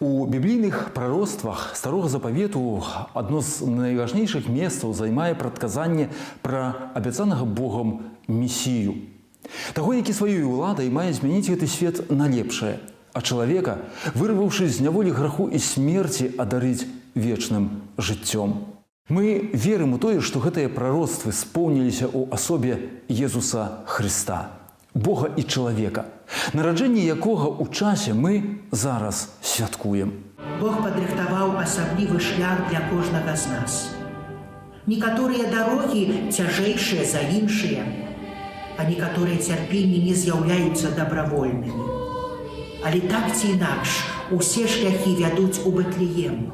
у біблійных прароцтвах Старога Запавету одно з найважнейшых месцаў займае прадказанне пра абяцанага Богам Месію. Таго, які сваёй уладай мае змяніць гэты свет на лепшае, а чалавека, вырваўшы з няволі граху і смерці, адарыць вечным жыццём. Мы верым у тое, што гэтыя прароцтвы споўніліся ў асобе Езуса Хрыста, Бога і чалавека, нараджэнне якога ў часе мы зараз святкуем. Бог падрыхтаваў асаблівы шлях для кожнага з нас. Некаторыя дарогі цяжэйшыя за іншыя, а некаторыя цярпенні не з'яўляюцца дабравольнымі. Але так ці інакш, усе шляхі вядуць у Бэтлеем,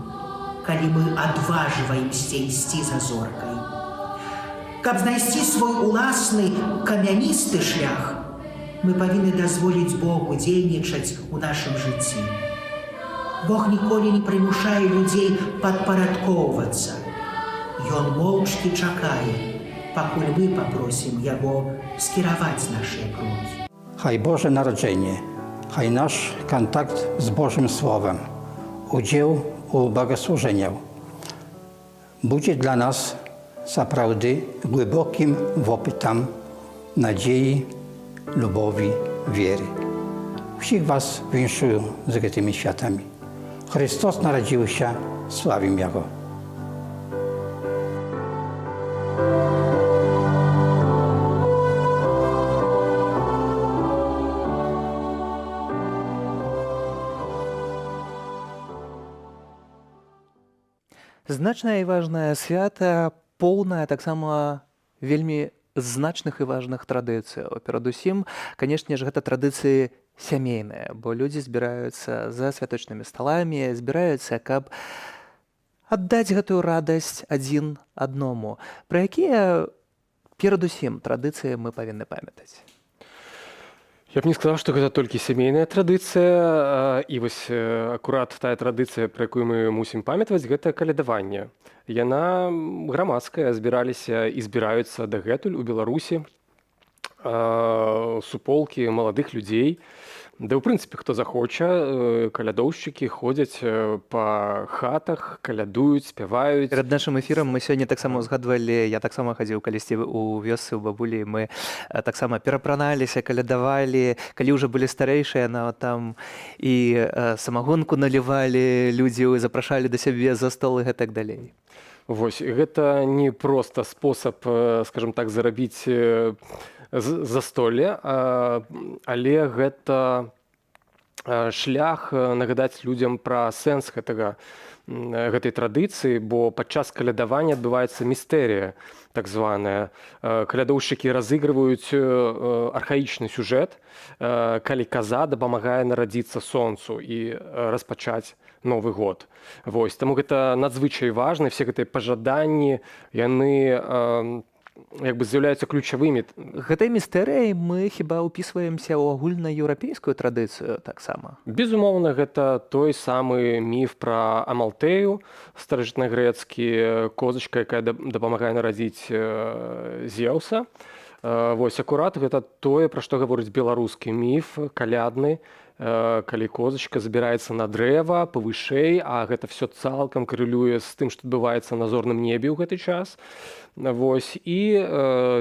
калі мы адважваемся ісці за зоркай. Каб знайсці свой уласны камяністы шлях, мы павінны дазволіць Богу дзейнічаць у нашым жыцці. Бог ніколі не прымушае людзей падпарадкоўвацца. Ён моўчкі чакае, пакуль мы папросім Яго скіраваць нашыя крокі. Хай Божае нараджэнне, хай наш кантакт з Божым Словам, удзел у богаслужэнняў будзе для нас сапраўды глыбокім вопытам надзеі, любові, веры. Усіх вас віншую з гэтымі святамі. Христос нарадзіўся, славім Яго. Значнае і важнае свята, поўнае таксама вельмі значных і важных традыцыяў. Перадусім, канешне ж, гэта традыцыі сямейныя, бо людзі збіраюцца за святочнымі сталамі, збіраюцца, каб аддаць гэтую радасць адзін адному. Пра якія перадусім традыцыі мы павінны памятаць? Я б не сказаў, што гэта толькі сямейная традыцыя, і вось акурат тая традыцыя, пра якую мы мусім памятаваць, гэта калядаванне. Яна грамадская, збіраліся і збіраюцца дагэтуль у Беларусі суполкі маладых людзей. Да, ў прынцыпе, хто захоча, калядоўшчыкі ходзяць па хатах, калядуюць, спяваюць. Перад нашым эфірам мы сёння таксама ўзгадвалі, я таксама хадзіў калісьці у вёсцы ў бабулі, мы таксама перапраналіся, калядавалі, калі ўжо былі старэйшыя, нават там і самагонку налівалі, людзі запрашалі да сябе за стол і гэтак далей. Вось, гэта не проста спосаб, скажам так, зарабіць застолле, але гэта шлях нагадаць людзям пра сэнс гэтай традыцыі, бо падчас калядавання адбываецца містэрія, так званая. Калядоўшчыкі разыгрываюць архаічны сюжэт, калі каза дапамагае нарадзіцца сонцу і распачаць Новы год. Вось, таму гэта надзвычай важна, все гэтыя пажаданні, яны як бы з'яўляюцца ключавымі. Гэтай містэрыяй мы хіба ўпісваемся ў агульнаеўрапейскую традыцыю таксама? Безумоўна, гэта той самы міф пра Амалтэю, старажытнагрэцкі, козачка, якая дапамагае нарадзіць Зеўса. Вось, акурат гэта тое, пра што гаворыць беларускі міф, калядны, калі козачка забіраецца на дрэва павышэй, а гэта все цалкам карэлюе з тым, што адбываецца на зорным небе ў гэты час. Вось, і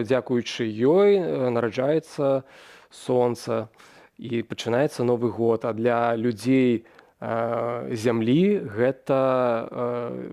дзякуючы ёй нараджаецца сонца і пачынаецца Новы год. А для людзей зямлі гэта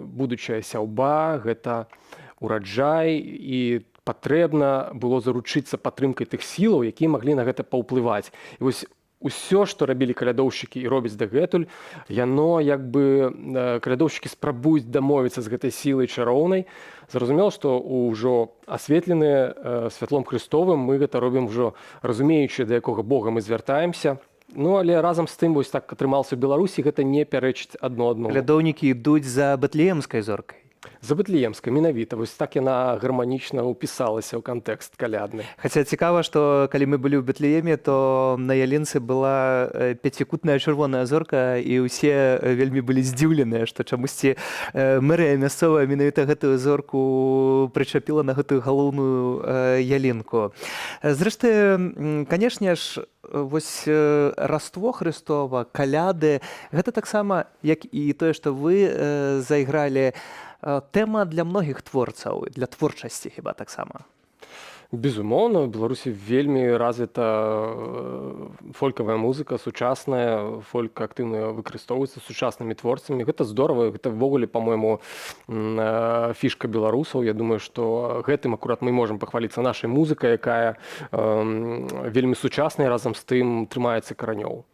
будучая сяўба, гэта ураджай, і патрэбна было заручыцца падтрымкай тых сілаў, якія маглі на гэта паўплываць. І вось усё, што рабілі калядоўшчыкі і робяць дагэтуль, яно як бы калядоўшчыкі спрабуюць дамовіцца з гэтай сілай чароўнай. Зразумела, што ўжо асветленыя святлом Христовым мы гэта робім ўжо разумеючы, да якога Бога мы звяртаемся. Ну, але разам з тым вось так атрымалася ў Беларусі, гэта не пярэчыць адно аднаму. Калядоўнікі ідуць за бэтлеемскай зоркай. За бэтлеемскай, менавіта. Вось так яна гарманічна ўпісалася ў кантэкст калядны. Хаця цікава, што калі мы былі ў Бэтлееме, то на ялінцы была пяцікутная чырвоная зорка, і ўсе вельмі былі здзіўленыя, што чамусьці мэрыя мясцовая менавіта гэтую зорку прычапіла на гэтую галоўную ялінку. Зрэшты, канешне ж, вось раство Христова, каляды, гэта таксама, як і тое, што вы зайгралі, тэма для многіх творцаў, для творчасці хіба таксама. Безумоўна, у Беларусі вельмі развіта фолькавая музыка, сучасная, фольк актыўна выкарыстоўваецца сучаснымі творцамі. Гэта здорава, гэта ўвогуле, па-мойму, фішка беларусаў. Я думаю, што гэтым акурат мы можам пахваліцца нашай музыкай, якая вельмі сучасная, разам з тым трымаецца каранёў.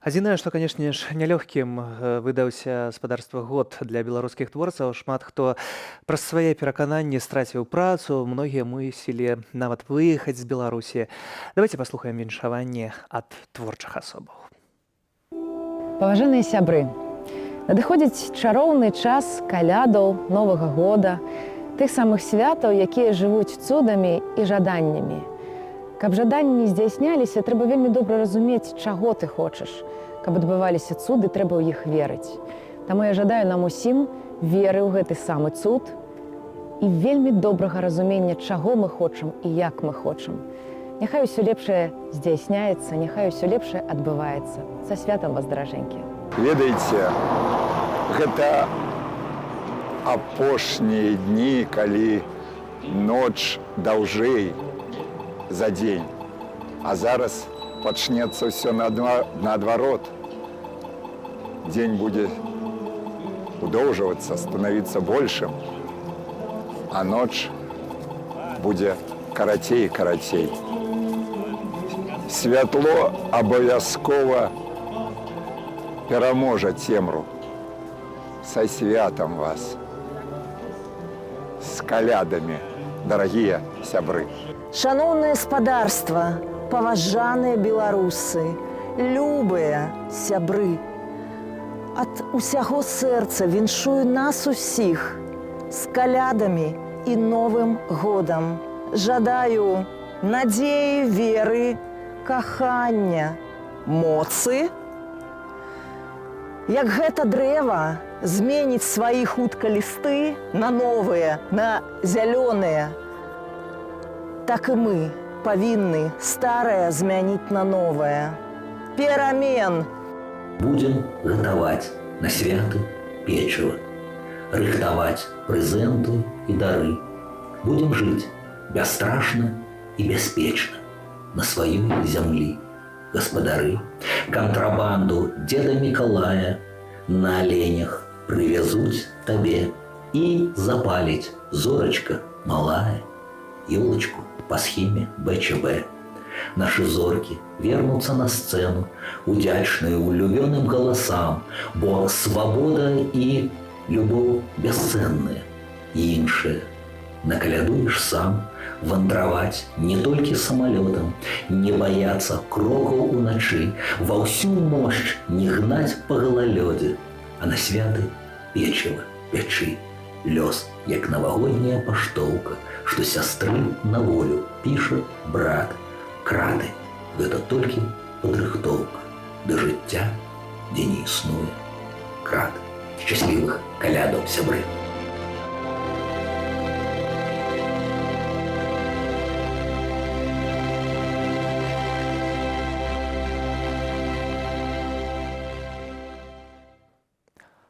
Адзінае, што, канешне ж, нялёгкім выдаўся спадарства год для беларускіх творцаў. Шмат хто праз свае перакананні страціў працу, многія мусілі нават выехаць з Беларусі. Давайте паслухаем віншаванне ад творчых асобаў. Паважаныя сябры, надыходзіць чароўны час калядаў, Новага года, тых самых святаў, якія жывуць цудамі і жаданнямі. Каб жаданні здзяйсняліся, трэба вельмі добра разумець, чаго ты хочаш. Каб адбываліся цуды, трэба ў іх верыць. Таму я жадаю нам усім веры ў гэты самы цуд і вельмі добрага разумення, чаго мы хочам і як мы хочам. Няхай усё лепшае здзяйсняецца, няхай усё лепшае адбываецца. Са святам вас, даражэнькі. Ведаеце, гэта апошнія дні, калі ноч даўжэй за дзень, а зараз пачнецца ўсё наадварот. Дзень будзе удоўжвацца, станавіцца большым, а ноч будзе карацей і карацей. Святло абавязкова пераможа цемру. Са святам вас, з калядамі, дарагія сябры. Шаноўнае спадарства, паважаныя беларусы, любыя сябры, ад усяго сэрца віншую нас усіх з калядамі і Новым годам. Жадаю надзеі, веры, кахання, моцы. Як гэта дрэва зменіць сваі хутка лісты на новыя, на зялёныя, так і мы павінны старае змяніць на новае. Перамен! Будем гатаваць на святы печыва, рыхтаваць прэзенты і дары. Будем жыць бясстрашна і бяспечна на сваёй зямлі. Гаспадары, кантрабанду дзеда Мікалая на аленях прывязуць табе і запаліць зорачка малая, ёлачку по схеме БЧБ. Наши зорки вернутся на сцену, удячные улюбленным голосам, бо свобода и любовь бесценные. Іншие накалядуешь сам, вандравать не только самолетом, не бояться кроков у ночи, во всю мощь не гнать по гололёде, а на святы печиво печи. Лёс, як новогодняя паштоўка, што сястры на волю піша брат. Краты – гэта толькі падрыхтоўка да жыцця, дзе не існуе крат. Шчаслівых калядаў, сябры!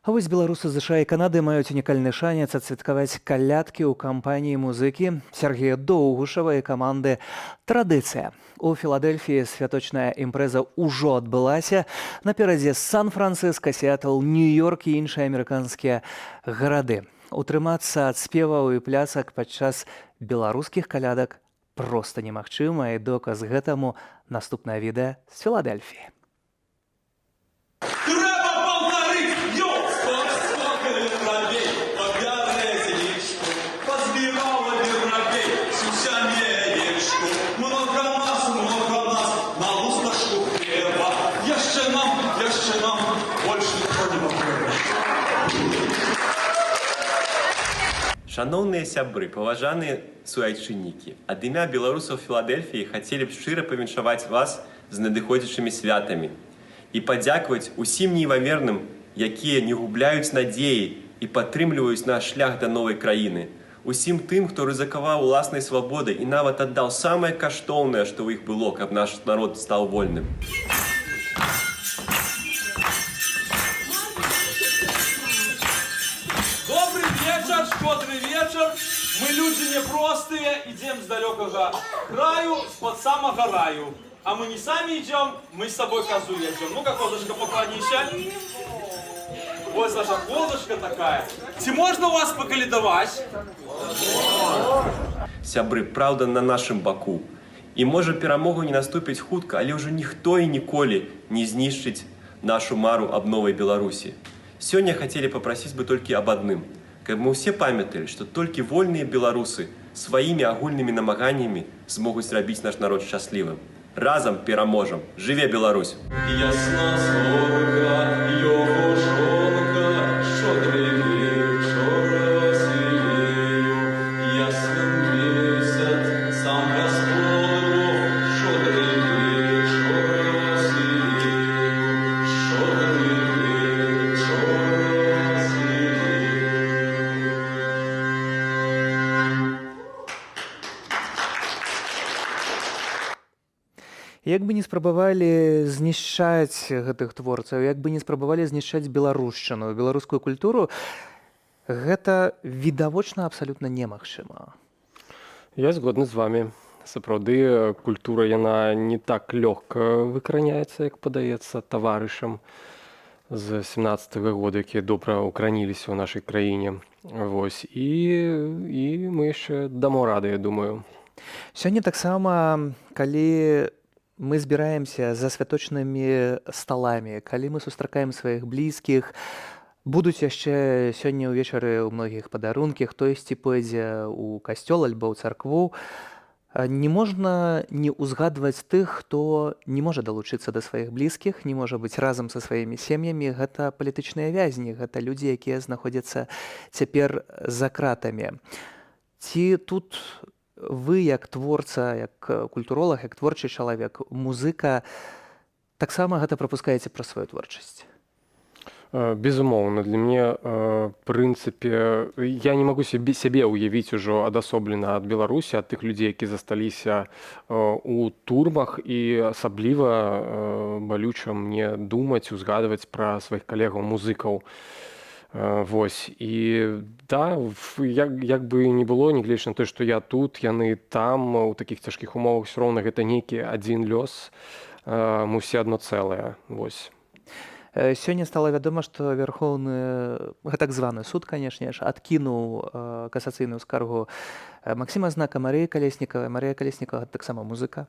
А вось беларусы ЗША і Канады маюць унікальны шанец адсвяткаваць калядкі ў кампаніі музыкі Сергея Доўгушава і каманды «Традыцыя». У Філадэльфіі святочная імпрэза ўжо адбылася. Наперадзе Сан-Францыска, Сіэтл, Нью-Йорк і іншыя амерыканскія гарады. Утрымацца ад спеваў і плясак падчас беларускіх калядак проста немагчыма, і доказ гэтаму наступнае відэа з Філадельфіі. Шановныя сябры, паважаныя суайчыннікі, ад імя беларусаў Філадельфіі хацелі б шчыра павіншаваць вас з надыходзячымі святамі і падзякаваць усім неімаверным, якія не губляюць надзеі і падтрымліваюць наш шлях да новай краіны. Усім тым, хто рызыкаваў уласнай свабодай і нават аддаў самае каштоўнае, што ў іх было, каб наш народ стаў вольным. Шкодный вечер, мы люди непростые, идем с далекого краю, с-под самого раю. А мы не сами идем, мы с собой козу едем. Ну-ка, козочка, поклонися. Вот наша козочка такая. Ці можно у вас поколедовать? Сябры, правда на нашым баку. І можа перамогу не наступіць хутка, але ўжо ніхто і ніколі не знішчыць нашу мару аб новай Беларусі. Сёння хацелі папрасіць бы толькі аб адным. Каб мы ўсе памяталі, што толькі вольныя беларусы сваімі агульнымі намаганнямі змогуць зрабіць наш народ шчаслівым. Разам пераможам! Жыве Беларусь! Ясна зорка, його жонка, що древі, що розсією. Ясен місяць, сам Господь Бог, що древі, що розсією. Що древі, що розсією. Як бы не спрабавалі знішчаць гэтых творцаў, як бы не спрабавалі знішчаць беларушчыну, беларускую культуру, гэта відавочна абсалютна немагчыма. Я згодны з вами. Сапраўды, культура яна не так лёгка выкараняецца, як падаецца таварышам з 17-го года, якія добра укараніліся ў нашай краіне. Вось. І мы яшчэ дамо рады, я думаю. Сёння таксама, калі мы збіраемся за святочнымі сталамі, калі мы сустракаем сваіх блізкіх, будуць яшчэ сёння ўвечары ў многіх падарункі, хтосьці пойдзе ў касцёл альбо ў царкву, не можна не ўзгадваць тых, хто не можа далучыцца да сваіх блізкіх, не можа быць разам са сваімі сем'ямі. Гэта палітычныя вязні, гэта людзі, якія знаходзяцца цяпер за кратамі. Ці тут вы, як творца, як культуролог, як творчы чалавек, музыка, таксама гэта прапускаеце праз сваю творчасць? Безумоўна, для мяне, в прынцыпе, я не магу сябе ўявіць ужо адасоблена ад Беларусі, ад тых людзей, які засталіся у турмах, і асабліва балюча мне думаць, узгадваць пра сваіх калегаў-музыкаў. Вось. І да, як бы не было, нягледзячы на тое, што я тут, яны там, у такіх цяжкіх умовах, ўсё роўна гэта нейкі адзін лёс, мы ўсе адно цэлае. Вось. Сёння стала вядома, што Верхоўны, так званы суд, канешне ж, адкінуў касацыйную скаргу Максіма Знака, Марыі Калеснікавай. Марыя Калеснікава таксама музыка,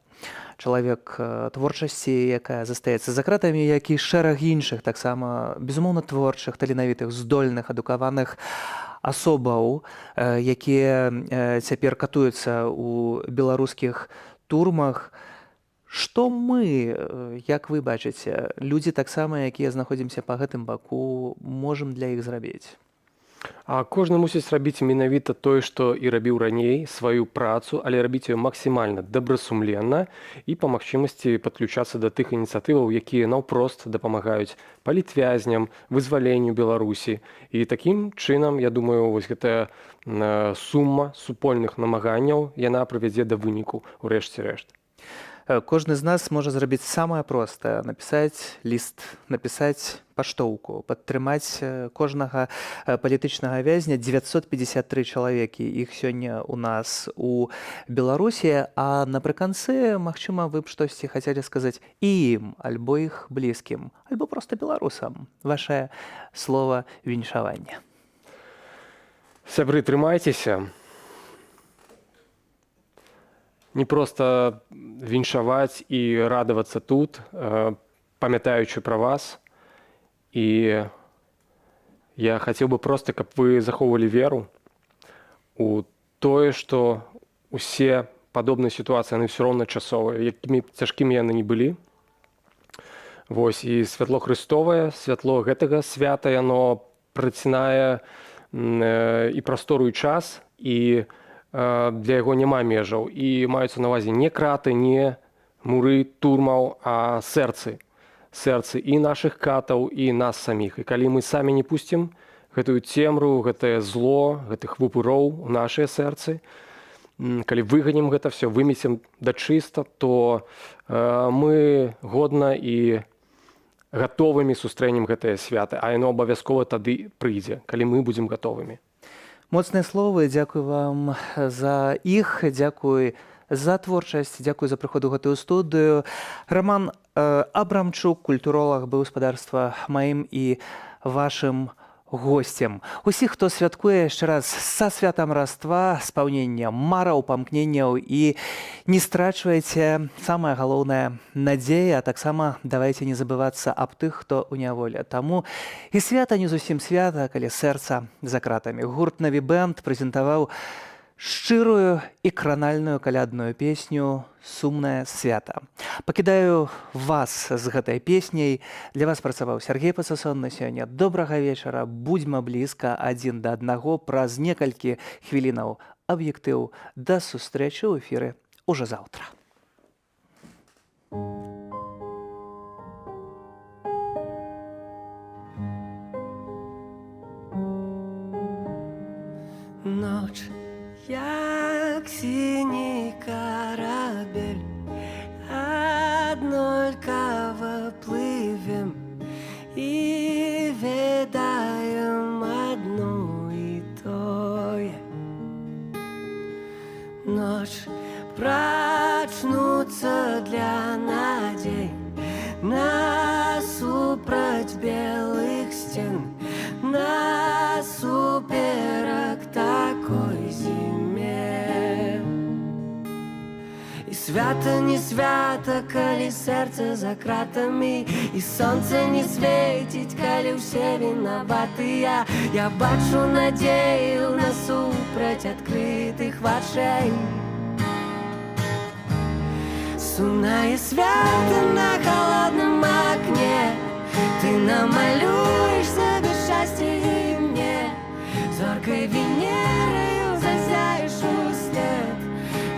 чалавек творчасці, якая застаецца за кратамі, як і шэраг іншых таксама, безумоўна, творчых, таленавітых, здольных, адукаваных асобаў, якія цяпер катуюцца ў беларускіх турмах. Што мы, як вы бачыце, людзі таксама, якія знаходзімся па гэтым баку, можам для іх зрабіць? А кожны мусіць рабіць менавіта тое, што і рабіў раней, сваю працу, але рабіць ее максімальна добрасумленна і па магчымасці падключацца да тых ініцыятываў, якія наўпрост дапамагаюць палітвязням, вызваленню Беларусі. І такім чынам, я думаю, вось гэтая сума супольных намаганняў, яна прывядзе да выніку ў рэшце рэшт. Кожны з нас можа зрабіць самае простае, напісаць ліст, напісаць паштоўку, падтрымаць кожнага палітычнага вязня. 953 чалавекі, іх сёння ў нас у Беларусі, а напрыканцы, магчыма, вы б штосьці хацелі сказаць і ім, альбо іх блізкім, альбо проста беларусам. Вашае слова віншавання. Сябры, трымайцеся. не проста віншаваць і радавацца тут, памятаючы пра вас. І я хацеў бы проста, каб вы захоўвалі веру у тое, што усе падобныя сітуацыі, яны ўсё роўна часовыя, якімі цяжкімі яны не былі. Вось, і святло Христовае, святло гэтага свята, яно працінае і прастору, і час, і для яго няма межаў. І маюцца на ўвазе не краты, не муры турмаў, а сэрцы. Сэрцы і нашых катаў, і нас саміх. І калі мы самі не пусцім гэтую цемру, гэтае зло, гэтых вупыроў у нашыя сэрцы, калі выганем гэта все, вымесем дачыста, то мы годна і гатовымі сустрэнем гэтае свята, а яно абавязкова тады прыйдзе, калі мы будзем гатовымі. Моцныя словы, дзякуй вам за іх, дзякуй за творчасць, дзякуй за прыход у гэтую студыю. Роман Абрамчук, культуролог, быў гаспадарства маім і вашым госцем. Усіх, хто святкуе, яшчэ раз са святам Раства, спаўнення мараў, памкненняў, і не страчвайце самае галоўнае надзея, а таксама давайце не забывацца аб тых, хто ў няволі. Таму і свята не зусім свята, калі сэрца за кратамі. Гурт «Наві Бэнд» прэзентаваў шчырую і кранальную калядную песню «Сумнае свята». Пакідаю вас з гэтай песняй. Для вас працаваў Сергей Пасасон на сёння. Добрага вечара, будзьма блізка адзін да аднаго. Праз некалькі хвілінаў аб'ектыў. Да сустрэчы ў эфіры ўжо заўтра. Ноч як сіні карабель, аднолькава плывем і ведаем одно і тое. Ноч прачнуцца для надзей насупраць белых сцен, насуперак такой зіме. І свята не свята, калі сэрца за кратамі, і сонца не свеціць, калі ўсе вінаватыя. Я бачу надзею насупраць адкрытых вачэй. Сумнае свята на халодным акне, ты намалюеш сабе шчасце і мне. Зоркай Венераю зазяеш услед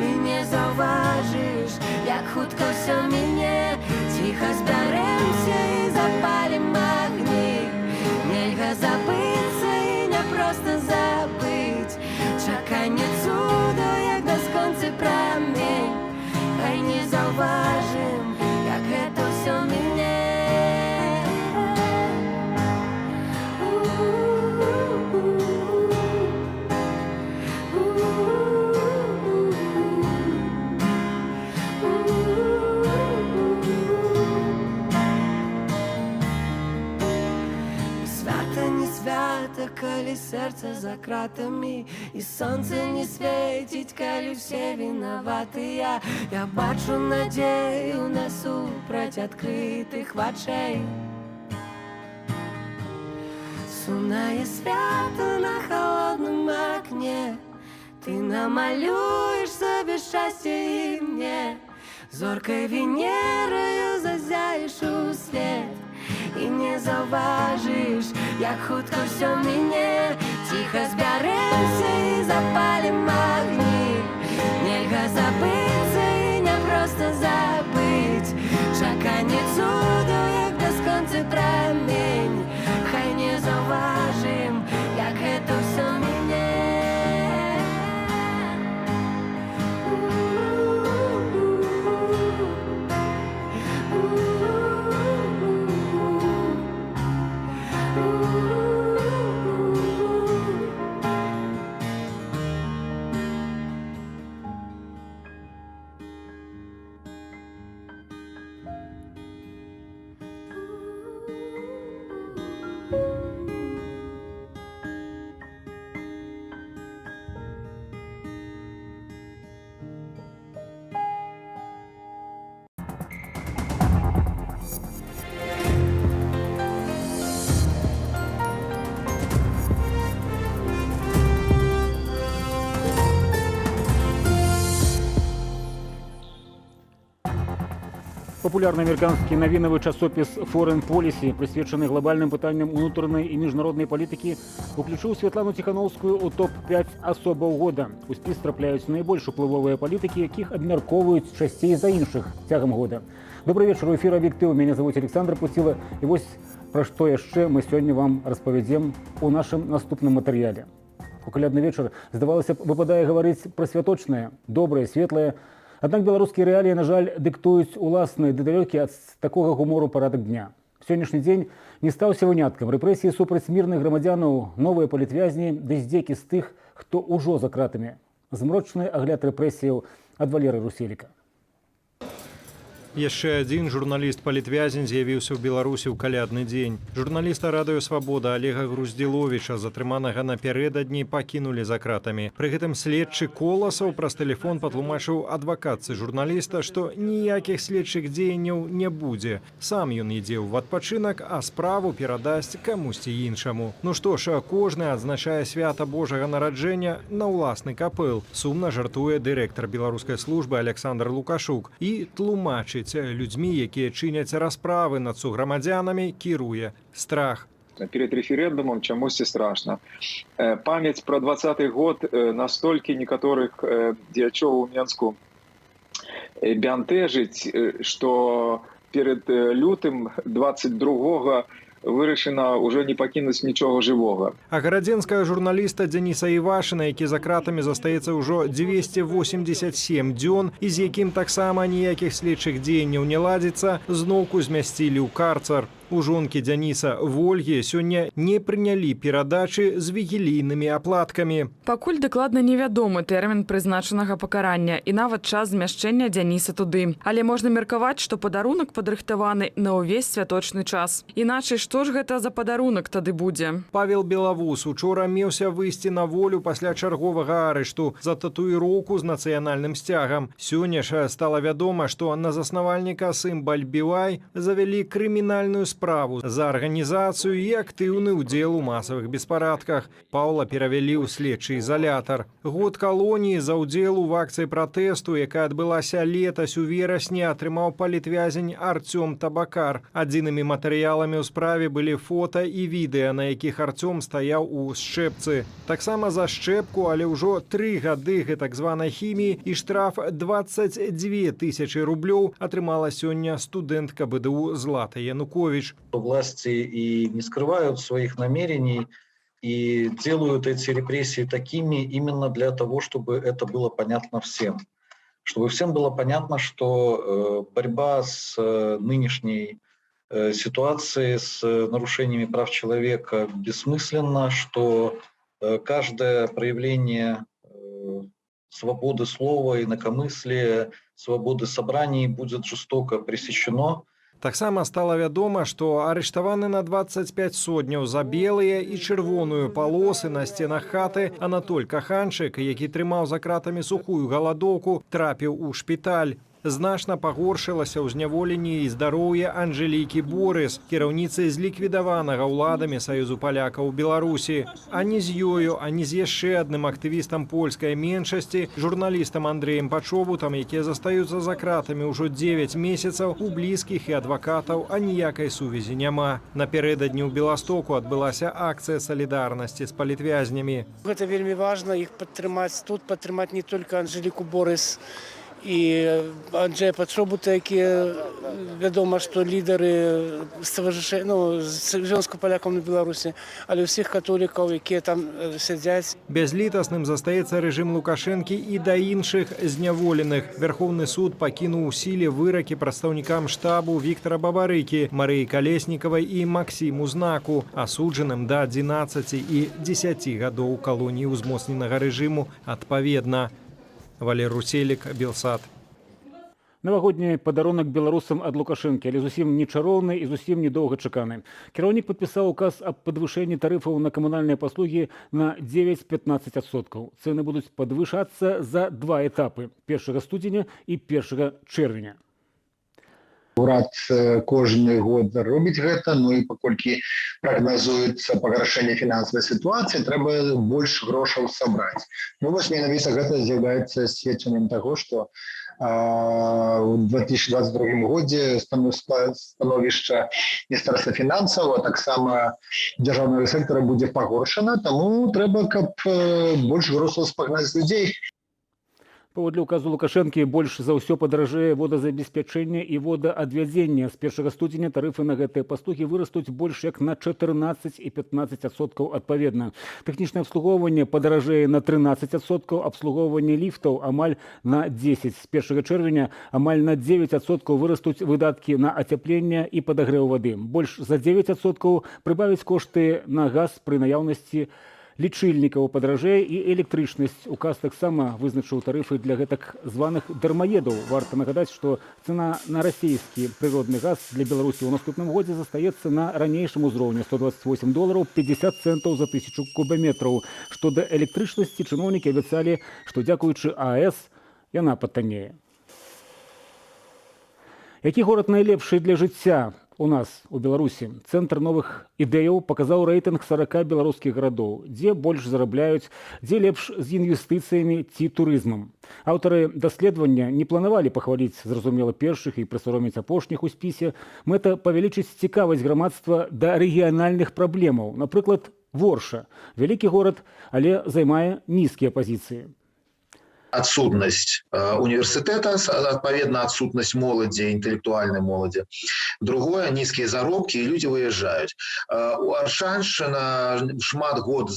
і не заўважыш, як хутка ўсё міне. Ціха збярэмся і запалім агні. Нельга забыцца і не проста забыць. Чаканне цуда, як бясконцы прамень. Хай не заўважым, як гэта ўсё міне. Калі сэрца за кратамі, і сонца не свеціць, калі ўсе вінаватыя. Я бачу надзею насупраць адкрытых вачэй. Сумнае свята на халодным акне, ты намалюеш сабе шчасце і мне. Зоркай Венераю зазяеш услед і не заўважыш, як хутка ўсё міне. Ціха збярэмся і запалім агні. Нельга забыцца і не проста забыць. Чаканне цуду, як бясконцы прамень. Хай не заўважым, як гэта ўсё міне. Популярны амерыканскі навінавы часопіс Foreign Policy, прысвечаны глобальным пытанням унутранай і міжнароднай палітыкі, уключыў Святлану Ціхановскую ў топ-5 асобаў года. У спіс трапляюць найбольш уплывовыя палітыкі, якіх абмяркоўваюць часцей за іншых цягам года. Добрый вечар, у эфіры «Аб'ектыў». Мяне зовут Александр Пуціла. І вось пра што яшчэ мы сёння вам распавядзем у нашым наступным матэрыяле. У калядны вечар, здавалася б, выпадае гаварыць пра святочнае, добрае, светлае. Аднак беларускія рэаліі, на жаль, дыктуюць уласны далёкі ад такога гумору парадак дня. Сённяшні дзень не стаўся выняткам. Рэпрэсіі супраць мірных грамадзянаў, новыя палітвязні ды здзекі з тых, хто ўжо за кратамі. Змрочны агляд рэпрэсіяў ад Валеры Руселіка. Яшчэ адзін журналіст-палітвязень з'явіўся ў Беларусі ў калядны дзень. Журналіста радыё «Свабода» Олега Груздзіловіча, затрыманага напярэдадні, пакінулі за кратамі. Пры гэтым следчы Коласаў праз тэлефон патлумачыў адвакатцы журналіста, што ніякіх следчых дзеянняў не будзе. Сам ён ідзе ў адпачынак, а справу перадасць камусьці іншаму. Ну што ж, кожны адзначае свята Божага нараджэння на ўласны капэл. Сумна жартуе дырэктар беларускай службы Александр Лукашук і тлумачыць людзьмі, якія чыняць расправы над суграмадзянамі, кіруе страх. Перед референдумом чамусьці страшна. Памяць пра 20-й год настолькі некаторых дзеячоў у Менску бянтэжыць, што перед лютым 22-го вырашана ўжо не пакінуць нічога жывога. А гарадзенскага журналіста Дзяніса Івашына, які за кратамі застаецца ўжо 287 дзён і з якім таксама ніякіх следчых дзеянняў не ладзіцца, зноўку змясцілі ў карцар. У жонкі Дзяніса Вольгі сёння не прынялі перадачы з вігілійнымі аплаткамі. Пакуль дакладна невядомы тэрмін прызначанага пакарання і нават час змяшчэння Дзяніса туды. Але можна меркаваць, што падарунак падрыхтаваны на ўвесь святочны час. Іначай, што ж гэта за падарунак тады будзе? Павел Белавус учора меўся выйсці на волю пасля чарговага арышту за татуіроўку з нацыянальным сцягам. Сёння ж стала вядома, што на заснавальніка Сымбаль Бівай завялі крымінальную справу за арганізацыю і актыўны ўдзел у масавых беспарадках. Паўла перавялі ў следчы ізалятар. Год калоніі за ўдзел у акцыі пратэсту, якая адбылася летась у верасні, атрымаў палітвязень Арцём Табакар. Адзінымі матэрыяламі ў справе былі фота і відэа, на якіх Арцём стаяў у шчэпцы. Таксама за шчэпку, але ўжо 3 гады гэтак званай хіміі і штраф 22 тысячы рублёў атрымала сёння студэнтка БДУ Злата Янукович. Власти и не скрывают своих намерений и делают эти репрессии такими именно для того, чтобы это было понятно всем. Чтобы всем было понятно, что борьба с нынешней ситуацией, с нарушениями прав человека бессмысленна, что каждое проявление свободы слова, инакомыслия, свободы собраний будет жестоко пресечено. Таксама стала вядома, што арыштаваны на 25 сотняў за белыя і чырвоную палосы на сценах хаты Анатоль Каханчык, які трымаў за кратамі сухую галадоўку, трапіў у шпіталь. Значна пагоршылася ў зняволенні і здароўе Анжэлікі Борыс, кіраўніцы зліквідаванага ўладамі Саюзу палякаў у Беларусі. Ані з ёю, ані з яшчэ адным актывістам польскай меншасці, журналістам Андрэем Пачобутам, якія застаюцца за кратамі ўжо 9 месяцаў, у блізкіх і адвакатаў аніякай сувязі няма. Напярэдадні ў Беластоку адбылася акцыя салідарнасці з палітвязнямі. Гэта вельмі важна іх падтрымаць тут, падтрымаць не толькі Анжэліку Борыс і Анджея Пачобута, якія вядома, што лідары звёнку палякаў на Беларусі, але ўсіх католікаў, якія там сядзяць. Бязлітасным застаецца рэжым Лукашэнкі і да іншых зняволеных. Верховны суд пакінуў у сіле выракі прадстаўнікам штабу Віктара Бабарыкі, Марыі Калеснікавай і Максіму Знаку, асуджаным да 11 і 10 гадоў калоніі ўзмоцненага рэжыму адпаведна. Валер Руселік, Белсат. Навагодні падарунак беларусам ад Лукашэнкі, але зусім не чароўны і зусім недоўга чаканы. Кіраўнік падпісаў указ аб падвышэнні тарыфаў на камунальныя паслугі на 9-15%. Цэны будуць падвышацца за 2 этапы – 1 студзеня і 1 чэрвеня. Урад кожны год робіць гэта, ну і паколькі прагназуецца пагаршэнне фінансавай сітуацыі, трэба больш грошаў сабраць. Ну вось менавіта гэта з'яўляецца сведчаннем таго, што у 2022 годзе становішча міністэрства фінансаў, а таксама дзяржаўнага сектара будзе пагоршана, таму трэба, каб больш грошаў спагнаць з людзей. Паводле указу Лукашэнкі больш за ўсё падаражэе водазабеспячэнне і водаадвядзенне. З 1 студзеня тарыфы на гэтыя паслугі вырастуць больш як на 14 і 15% адпаведна. Тэхнічнае абслугоўванне падаражэе на 13%, абслугоўванне ліфтаў амаль на 10%. З 1 чэрвеня амаль на 9% вырастуць выдаткі на ацяпленне і падагрэў вады. Больш за 9% прыбавіць кошты на газ пры наяўнасці лічыльнікаў, падаражэе і электрычнасць. Указ таксама вызначыў тарыфы для гэтак званых дармаедаў. Варта нагадаць, што цана на расійскі прыродны газ для Беларусі ў наступным годзе застаецца на ранейшым узроўні $128 50 центаў за 1000 кубаметраў. Што да электрычнасці, чыноўнікі абяцалі, што дзякуючы АЭС яна патаннее. Які горад найлепшы для жыцця у нас, у Беларусі? Цэнтр новых ідэяў паказаў рэйтынг 40 беларускіх гарадоў, дзе больш зарабляюць, дзе лепш з інвестыцыямі ці турызмам. Аўтары даследавання не планавалі пахваліць, зразумела, першых і прысароміць апошніх у спісе. Мэта павялічыць цікавасць грамадства да рэгіянальных праблемаў. Напрыклад, Ворша. Вялікі горад, але займае нізкія пазіцыі. Отсутность университета, отповедно отсутность молоди, интеллектуальной молоди. Другое, низкие заробки, и люди выезжают. Аршанщина шмат год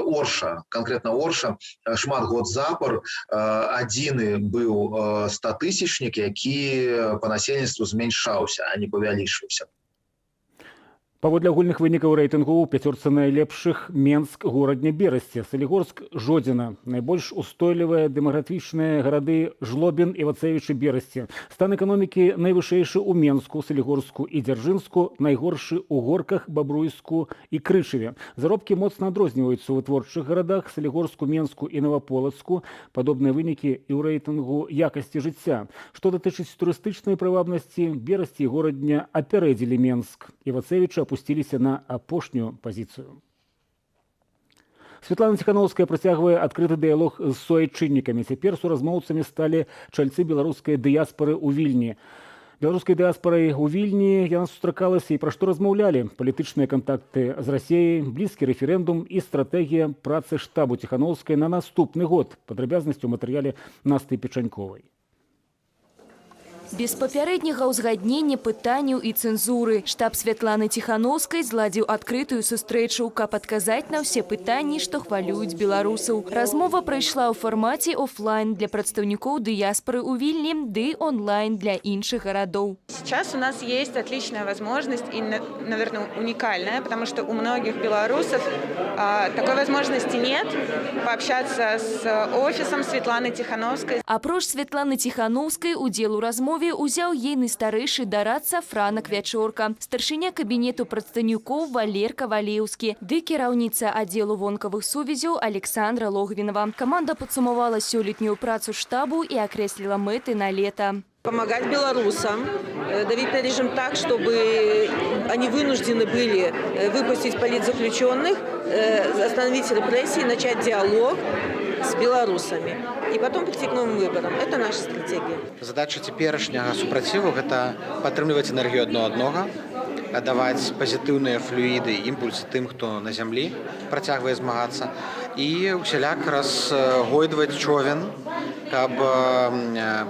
Орша, конкретно Орша, шмат год запор, адзіны быў 100-тысячник, які по насельніцтву зменшаўся, а не павялічваўся. Паводле агульных вынікаў рэйтынгу ў пяцёрцы найлепшых Менск, Горадня, Берасце, Салігорск, Жодзіна. Найбольш устойлівыя дэмаграфічныя гарады Жлобін, Івацевіч і Берасце. Стан эканомікі найвышэйшы ў Менску, Салігорску і Дзяржынску, найгоршы ў Горках, Бабруйску і Крышаве. Заробкі моцна адрозніваюцца ў вытворчых гарадах Салігорску, Менску і Наваполацку. Падобныя вынікі і ў рэйтынгу якасці жыцця. Што датычыць турыстычнай прывабнасці, Берасце і Горадня апярэдзілі Менск. Івацевіча опустились на апошнюю позицию. Светлана Тихановская працягвае адкрыты дыялог з суайчыннікамі. Цяпер суразмоўцамі сталі чальцы беларускай дыяспары ў Вільні. Беларускай дыяспарай у Вільні яна сустракалася і пра што размаўлялі. Палітычныя кантакты з Расіяй, блізкі рэферэндум і стратэгія працы штабу Тихановскай на наступны год. Падрабязнасці ў матэрыяле Насты Печаньковай. Без папярэдняга ўзгаднення пытанняў і цэнзуры штаб Святланы Тихановскай зладзіў адкрытую сустрэчу, каб адказаць на ўсе пытанні, што хвалююць беларусаў. Размова прайшла ў фармаце офлайн для прадстаўнікоў дыяспары ў Вільні ды онлайн для іншых городов. Сейчас у нас есть отличная возможность и, наверное, уникальная, потому что у многих белорусов такой возможности нет пообщаться с офисом Светланы Тихановской. Апроч Светланы Тихановскай удзел у размове узяў ейны старэйшы дарадца Франак Вячорка, старшыня кабінету прадстаўнікоў Валер Кавалеўскі ды кіраўніца аддзелу вонкавых сувязяў Александра Логвинова. Каманда падсумавала сёлетнюю працу штабу и окреслила мэты на лето. Помогать белорусам, давить на режим так, чтобы они вынуждены были выпустить политзаключенных, остановить репрессии, начать диалог с белорусами и потом прийти к новым выборам. Это наша стратегия. Задача цяперашняга супраціву – гэта падтрымліваць энергію адно, даваць пазітыўныя флюіды, імпульсы тым, хто на зямлі працягвае змагацца, і усяляк разгойдваць човен, каб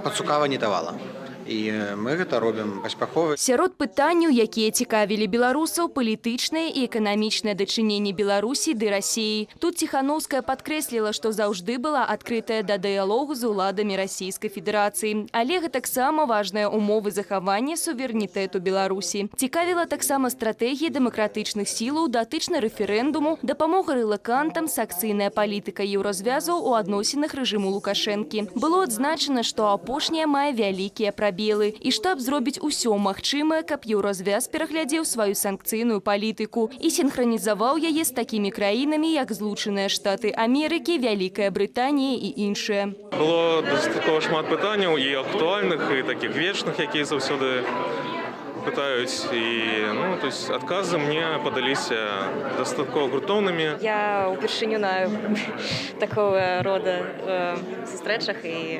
пацукава не давала. І мы гэта робім паспяхова. Сярод пытанняў, якія цікавілі беларусаў, палітычнае і эканамічнае дачыненне Беларусі ды Расіі. Тут Тихановская падкрэсліла, што заўжды была адкрытая да дыялогу з уладамі Расійскай Федэрацыі. Але гэтаксама важныя умовы захавання суверэнітэту Беларусі. Цікавіла таксама стратэгія дэмакратычных сілаў датычна рэферэндуму, дапамога рэлакантам, санкцыйная палітыка еўразвязаў у адносінах рэжыму Лукашэнкі. Было адзначана, што апошняя мае вялікія прабелы. І штаб зробіць усё магчымае, каб еўразвяз пераглядзеў сваю санкцыйную палітыку і сінхранізаваў яе з такімі краінамі, як Злучаныя Штаты Амерыкі, Вялікая Брытанія і іншыя. Было дастаткова шмат пытанняў і актуальных, і такіх вечных, якія заўсёды пытаюць. І то есть адказы мне падаліся дастаткова грунтоўнымі. Я упершыню на такого рода сустрэчах і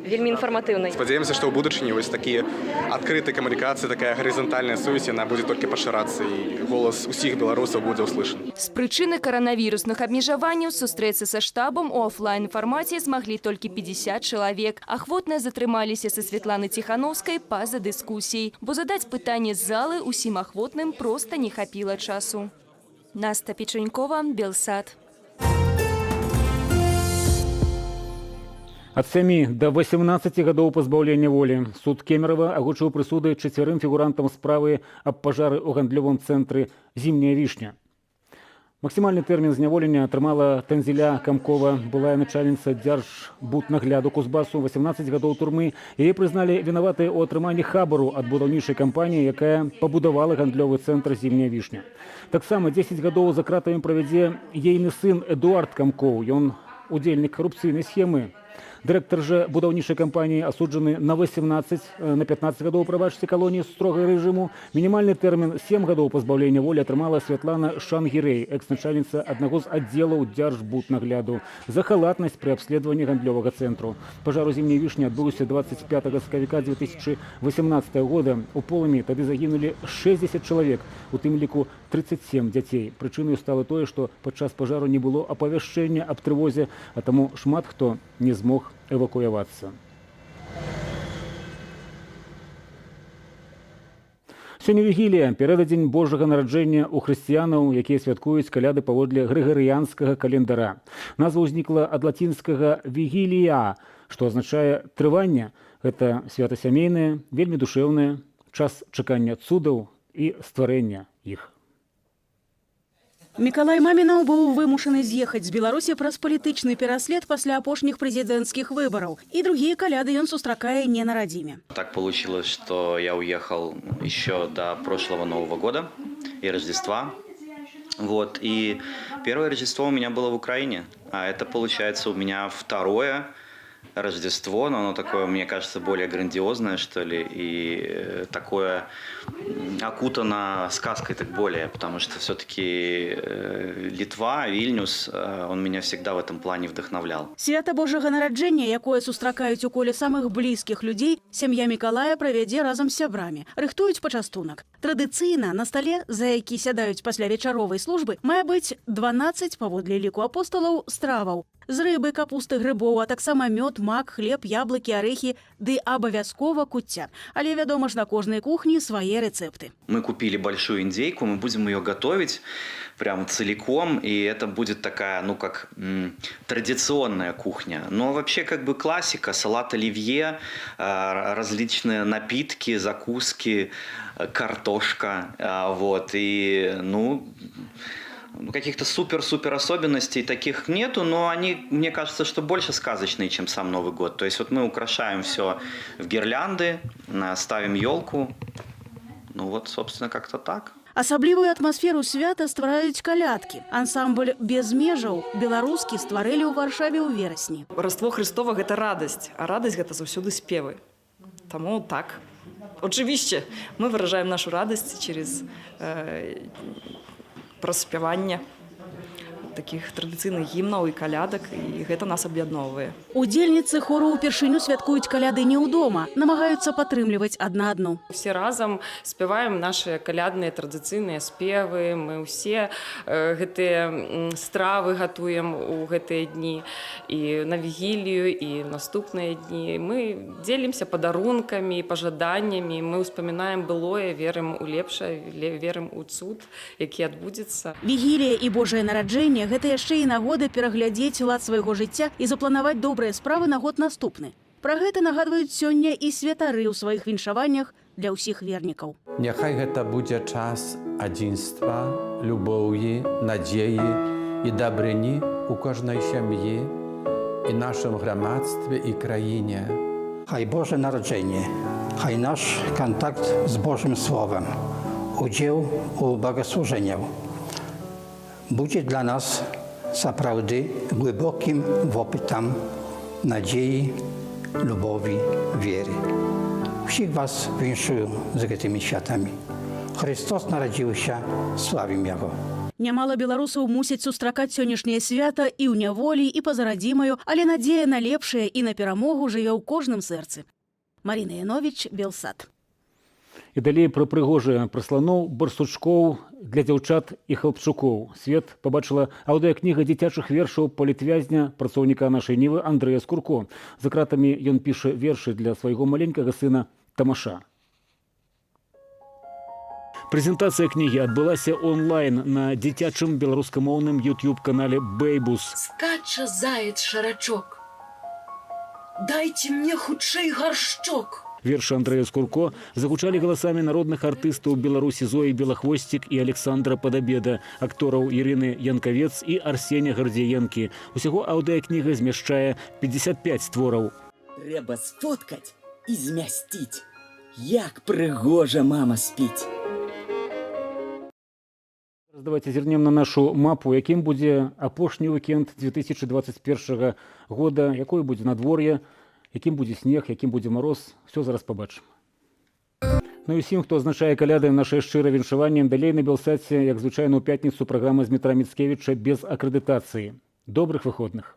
вельмі інфарматыўнай. Спадзяемся, што ў будучыні вось такія адкрытыя камунікацыі, такая гарызантальная сувязь, яна будзе толькі пашырацца і голас усіх беларусаў будзе ўслышаны. З прычыны каранавірусных абмежаванняў сустрэцца са штабам у офлайн-фармаце змаглі толькі 50 чалавек. Ахвотна затрымаліся са Святланы Ціхановскай па-за дыскусій, бо задаць пытанне з залы усім ахвотным проста не хапіла часу. Наста Печанькова, Белсад. Ад 7 до 18 гадоў пазбаўлення волі. Суд Кемерово агучыў прысуды 4 фігурантам справы аб пажары ў гандлёвым цэнтры «Зімняя вішня». Максімальны тэрмін зняволення атрымала Танзіля Камкова, былая начальніца Дзяржбуднагляду Кузбассу, 18 гадоў турмы. Яе прызналі вінаватай у атрыманні хабару ад будаўнічай кампаніі, якая пабудавала гандлёвы цэнтр «Зімняя вішня». Таксама 10 гадоў за кратамі правядзе ейны сын Эдуард Камкоў. Ён удзельнік карупцыйнай схемы. Дырэктар жа будаўнічай кампаніі асуджаны на 15 гадоў, прабачце, калоніі строгага рэжыму. Мінімальны тэрмін 7 гадоў пазбаўлення волі атрымала Святлана Шангірэй, экс-начальніца аднаго з аддзелаў Дзяржбуднагляду, за халатнасць пры абследаванні гандлёвага цэнтру. Пажар у «Зімняй вішні» адбыўся 25 сакавіка 2018 года. У полымі тады загінулі 60 чалавек, у тым ліку 37 дзяцей. Прычынаю стала тое, што падчас пажару не было апавяшчэння аб трывозе, а таму шмат хто не змог эвакуявацца. Сёння вігілія, перададзень Божага нараджэння ў хрысціянаў, якія святкуюць каляды паводле грыгарыянскага календара. Назва ўзнікла ад лацінскага «вігілія», што азначае «трыванне». Гэта свята сямейнае, вельмі душэўнае, час чакання цудаў і стварэння іх. Мікалай Мамінаў быў вымушаны з'ехаць з Беларусі праз палітычны пераслед пасля апошніх прэзідэнцкіх выбараў. І другія каляды ён сустракае не на радзіме. Так получилось, что я уехал еще до прошлого Нового года и Рождества. Вот. И первое Рождество у меня было в Украине. А это, получается, у меня второе Рождество, но оно такое, мне кажется, более грандиозное, что ли, и такое окутано сказкой так более, потому что все-таки Литва, Вильнюс, он меня всегда в этом плане вдохновлял. Свята Божага нараджэння, якое сустракаюць у коле самых блізкіх людзей, сям'я Мікалая правядзе разам з сябрамі. Рыхтуюць пачастунак. Традыцыйна на стале, за які сядаюць пасля вечаровай службы, мае быць 12, паводле ліку апосталаў, страваў. З рыбы, капусты, грыбоў, а таксама мёд, мак, хлеб, яблыкі, арэхі, ды абавязкова куцця. Але, вядома ж, на кожнай кухні свае рецепты. Мы купили большую индейку, мы будем ее готовить прям целиком, и это будет такая, ну, как традиционная кухня. Но вообще как бы классика, салат оливье, различные напитки, закуски, картошка, вот, и, ну... Каких-то супер-супер особенностей таких нету, но они, мне кажется, что больше сказочные, чем сам Новый год. То есть вот мы украшаем все в гирлянды, ставим елку. Ну вот, собственно, как-то так. Асаблівую атмасферу свята ствараюць калядкі. Ансамбль «Без межаў» беларускі стварылі ў Варшаве ў верасні. Раство Христова – гэта радасць, а радасць – гэта заўсёды спевы. Таму так. Очевидно, мы выражаем нашу радасць через праспяванне таких традыцыйных гімнаў і калядак, і гэта нас аб'ядноўвае. Удзельніцы хору ўпершыню святкуюць каляды не ўдома, намагаюцца падтрымліваць адна адну. Все разам спяваем наши калядныя традыцыйныя спевы, мы ўсе гэтыя стравы гатуем у гэтыя дні, і на вігілію, і наступныя дні. Мы дзелімся падарункамі, пажаданнямі, мы ўспамінаем былое, верым у лепшае, верым у цуд, які адбудзецца. Вігілія і Божае нараджэнне – гэта яшчэ і нагода пераглядзець лад свайго жыцця і запланаваць добрыя справы на год наступны. Пра гэта нагадваюць сёння і святары ў сваіх віншаваннях для ўсіх вернікаў. Няхай гэта будзе час адзінства, любоўі, надзеі і дабрыні ў кожнай сям'і і нашым грамадстве і краіне. Хай Божае нараджэнне, хай наш контакт з Божым Словом, удзел у богослужениях будзе для нас сапраўды глыбокім вопытам надзеі, любові, веры. Всіх вас віншую з гэтымі святамі. Христос нарадзіўся, славім Яго. Нямала беларусаў мусяць сустракаць сённяшняе свята і ў няволі, і па-за радзімаю, але надзея на лепшае і на перамогу жыве ў кожным сэрцы. Марина Янович, Белсат. І далей пра прыгожыя прасланоў, барсучкоў для дзяўчат і хлапчукоў. Свет пабачыла аўдыакніга дзіцячых вершаў палітвязня, працоўніка нашай Нівы Андрэя Скурко. За кратамі ён піша вершы для свайго маленькага сына Тамаша. Прэзентацыя кнігі адбылася онлайн на дзіцячым беларускамоўным YouTube-канале «Бэйбус». Скача заяц шарачок. Дайте мне хутчэй гаршчок. Вершы Андрэя Скурко загучалі галасамі народных артыстаў Беларусі Зоі Белахвосцік і Александра Падабеда, актораў Ірыны Янкавец і Арсеня Гардзіенкі. Усяго аўдыакніга змяшчае 55 твораў. Трэба сфоткаць і змясціць. Як прыгожа мама спіць. Давайте зірнем на нашу мапу, якім будзе апошні уікенд 2021 года, якое будзе надвор'е, якім будзе снег, якім будзе мароз. Все зараз побачым. Ну і усім, хто азначае каляды, нашае шчырае віншаванне. Далей на Белсаце, як звычайна ў пятніцу, праграма з Дмітра Міцкевіча без акрэдытацыі. Добрых выходных.